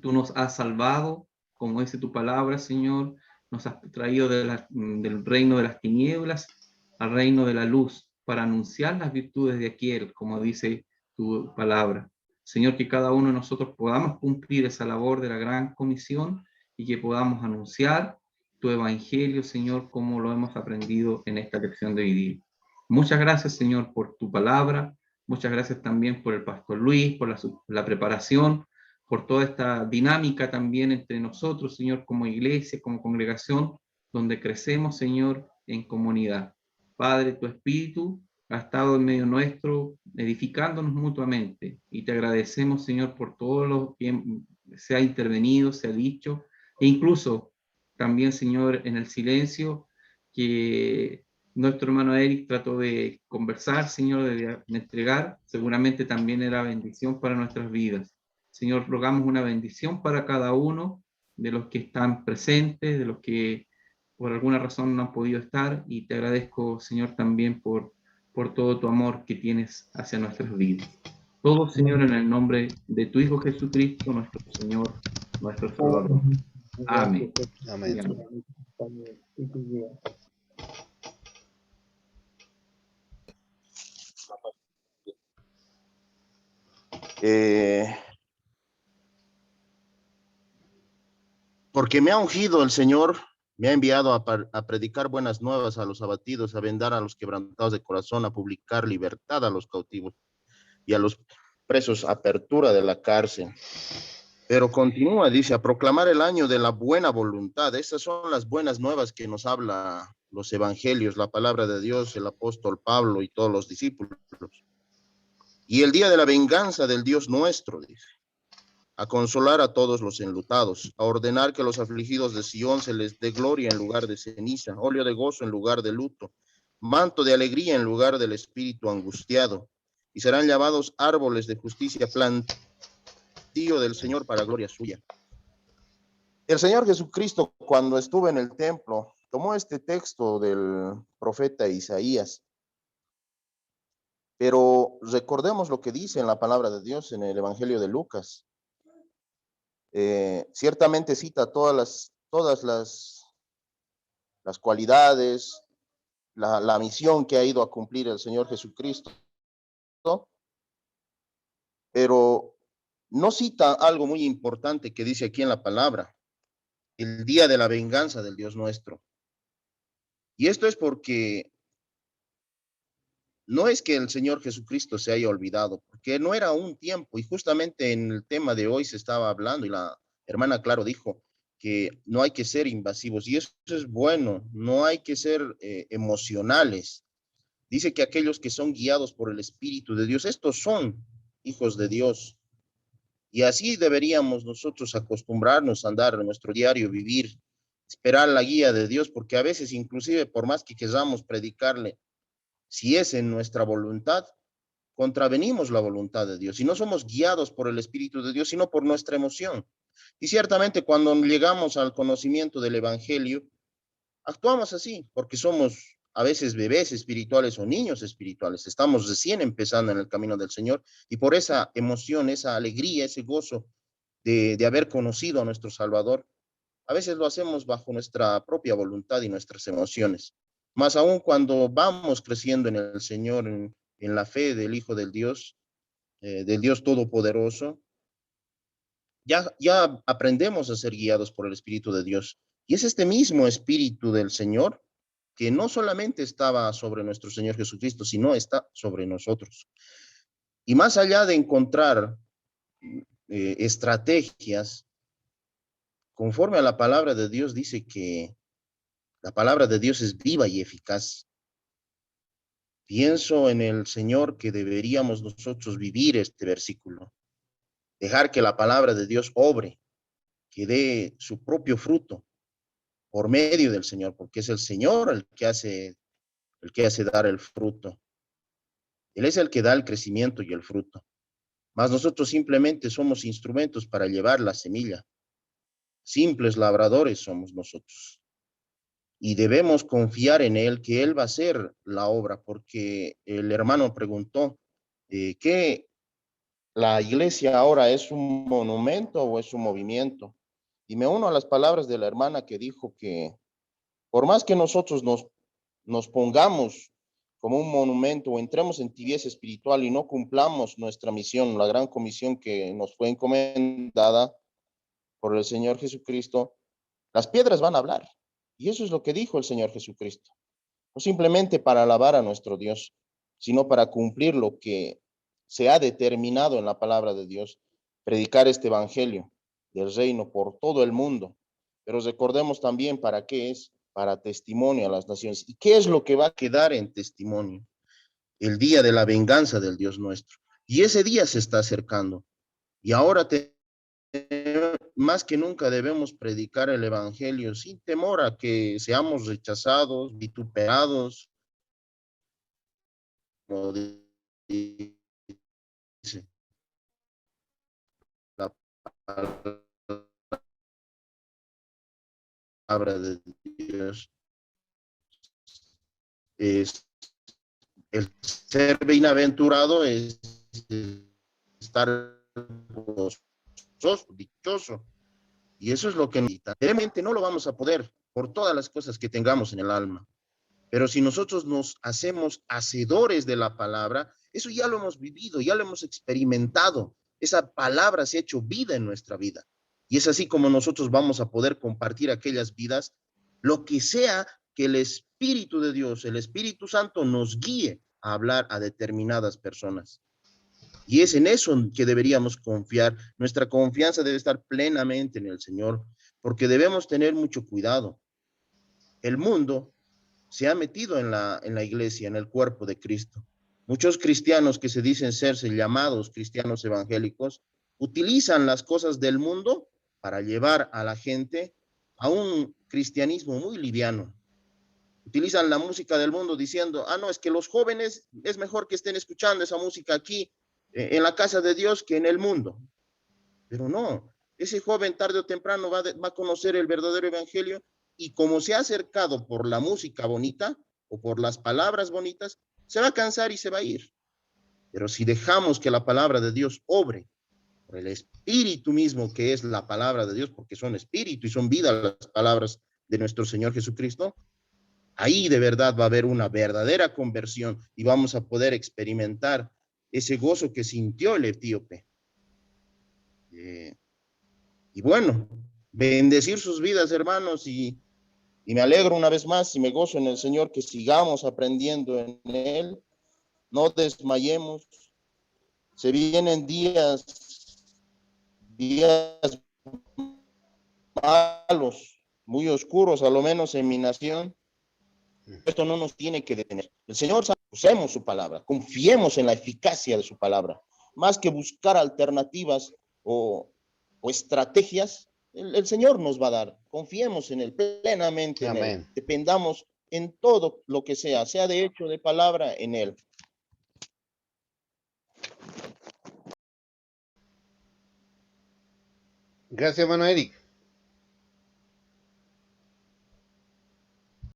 tú nos has salvado, como dice tu palabra, Señor, nos has traído del reino de las tinieblas al reino de la luz, para anunciar las virtudes de aquel, como dice tu palabra. Señor, que cada uno de nosotros podamos cumplir esa labor de la gran comisión y que podamos anunciar tu evangelio, Señor, como lo hemos aprendido en esta lección de vivir. Muchas gracias, Señor, por tu palabra. Muchas gracias también por el pastor Luis, por la preparación, por toda esta dinámica también entre nosotros, Señor, como iglesia, como congregación, donde crecemos, Señor, en comunidad. Padre, tu Espíritu ha estado en medio nuestro, edificándonos mutuamente, y te agradecemos, Señor, por todo lo que se ha intervenido, se ha dicho, e incluso también, Señor, en el silencio que nuestro hermano Eric trató de conversar, Señor, de entregar, seguramente también era bendición para nuestras vidas. Señor, rogamos una bendición para cada uno de los que están presentes, de los que por alguna razón no han podido estar, y te agradezco, Señor, también por todo tu amor que tienes hacia nuestras vidas. Todo, Señor, en el nombre de tu Hijo Jesucristo, nuestro Señor, nuestro Salvador. Amén. Amén. Porque me ha ungido el Señor, me ha enviado a predicar buenas nuevas a los abatidos, a vendar a los quebrantados de corazón, a publicar libertad a los cautivos y a los presos, apertura de la cárcel. Pero continúa, dice, a proclamar el año de la buena voluntad. Estas son las buenas nuevas que nos habla los evangelios, la palabra de Dios, el apóstol Pablo y todos los discípulos. Y el día de la venganza del Dios nuestro, dice, a consolar a todos los enlutados, a ordenar que los afligidos de Sion se les dé gloria en lugar de ceniza, óleo de gozo en lugar de luto, manto de alegría en lugar del espíritu angustiado, y serán llamados árboles de justicia, plantío del Señor para gloria suya. El Señor Jesucristo, cuando estuvo en el templo, tomó este texto del profeta Isaías, pero recordemos lo que dice en la palabra de Dios en el Evangelio de Lucas. Ciertamente cita todas las cualidades, la misión que ha ido a cumplir el Señor Jesucristo, ¿no? Pero no cita algo muy importante que dice aquí en la palabra, el día de la venganza del Dios nuestro. Y esto es porque no es que el Señor Jesucristo se haya olvidado, porque no era un tiempo, y justamente en el tema de hoy se estaba hablando, y la hermana Claro dijo que no hay que ser invasivos, y eso es bueno, no hay que ser emocionales. Dice que aquellos que son guiados por el Espíritu de Dios, estos son hijos de Dios, y así deberíamos nosotros acostumbrarnos a andar en nuestro diario vivir, esperar la guía de Dios, porque a veces inclusive por más que queramos predicarle, si es en nuestra voluntad, contravenimos la voluntad de Dios y no somos guiados por el Espíritu de Dios, sino por nuestra emoción. Y ciertamente cuando llegamos al conocimiento del Evangelio, actuamos así, porque somos a veces bebés espirituales o niños espirituales. Estamos recién empezando en el camino del Señor y por esa emoción, esa alegría, ese gozo de haber conocido a nuestro Salvador, a veces lo hacemos bajo nuestra propia voluntad y nuestras emociones. Más aún cuando vamos creciendo en el Señor, en la fe del Hijo del Dios Todopoderoso, ya aprendemos a ser guiados por el Espíritu de Dios. Y es este mismo Espíritu del Señor que no solamente estaba sobre nuestro Señor Jesucristo, sino está sobre nosotros. Y más allá de encontrar estrategias, conforme a la palabra de Dios, dice que la palabra de Dios es viva y eficaz. Pienso en el Señor que deberíamos nosotros vivir este versículo, dejar que la palabra de Dios obre, que dé su propio fruto por medio del Señor, porque es el Señor el que hace dar el fruto. Él es el que da el crecimiento y el fruto. Mas nosotros simplemente somos instrumentos para llevar la semilla. Simples labradores somos nosotros. Y debemos confiar en Él, que Él va a hacer la obra, porque el hermano preguntó, ¿qué la iglesia ahora es un monumento o es un movimiento? Y me uno a las palabras de la hermana que dijo que por más que nosotros nos pongamos como un monumento o entremos en tibieza espiritual y no cumplamos nuestra misión, la gran comisión que nos fue encomendada por el Señor Jesucristo, las piedras van a hablar. Y eso es lo que dijo el Señor Jesucristo. No simplemente para alabar a nuestro Dios, sino para cumplir lo que se ha determinado en la palabra de Dios, predicar este evangelio del reino por todo el mundo. Pero recordemos también para qué es, para testimonio a las naciones. ¿Y qué es lo que va a quedar en testimonio? El día de la venganza del Dios nuestro. Y ese día se está acercando. Y ahora más que nunca debemos predicar el evangelio sin temor a que seamos rechazados, vituperados, como dice la palabra de Dios. Es el ser bienaventurado es estar gozoso, dichoso. Y eso es lo que necesita. Realmente no lo vamos a poder por todas las cosas que tengamos en el alma. Pero si nosotros nos hacemos hacedores de la palabra, eso ya lo hemos vivido, ya lo hemos experimentado. Esa palabra se ha hecho vida en nuestra vida. Y es así como nosotros vamos a poder compartir aquellas vidas, lo que sea que el Espíritu de Dios, el Espíritu Santo nos guíe a hablar a determinadas personas. Y es en eso que deberíamos confiar. Nuestra confianza debe estar plenamente en el Señor, porque debemos tener mucho cuidado. El mundo se ha metido en la iglesia, en el cuerpo de Cristo. Muchos cristianos que se dicen serse llamados cristianos evangélicos utilizan las cosas del mundo para llevar a la gente a un cristianismo muy liviano. Utilizan la música del mundo diciendo, no, es que los jóvenes es mejor que estén escuchando esa música aquí en la casa de Dios que en el mundo. Pero no, ese joven tarde o temprano va a conocer el verdadero evangelio. Y como se ha acercado por la música bonita o por las palabras bonitas, se va a cansar y se va a ir. Pero si dejamos que la palabra de Dios obre por el Espíritu mismo, que es la palabra de Dios, porque son espíritu y son vida las palabras de nuestro Señor Jesucristo, ahí de verdad va a haber una verdadera conversión y vamos a poder experimentar ese gozo que sintió el etíope. Y bueno, bendecir sus vidas, hermanos, y me alegro una vez más y me gozo en el Señor que sigamos aprendiendo en Él, no desmayemos. Se vienen días malos, muy oscuros, a lo menos en mi nación. Esto no nos tiene que detener. El Señor sabe, usemos su palabra, confiemos en la eficacia de su palabra, más que buscar alternativas o estrategias. El Señor nos va a dar, confiemos en Él plenamente. Amén. En Él, dependamos en todo lo que sea de hecho, de palabra, en Él. Gracias, hermano Eric.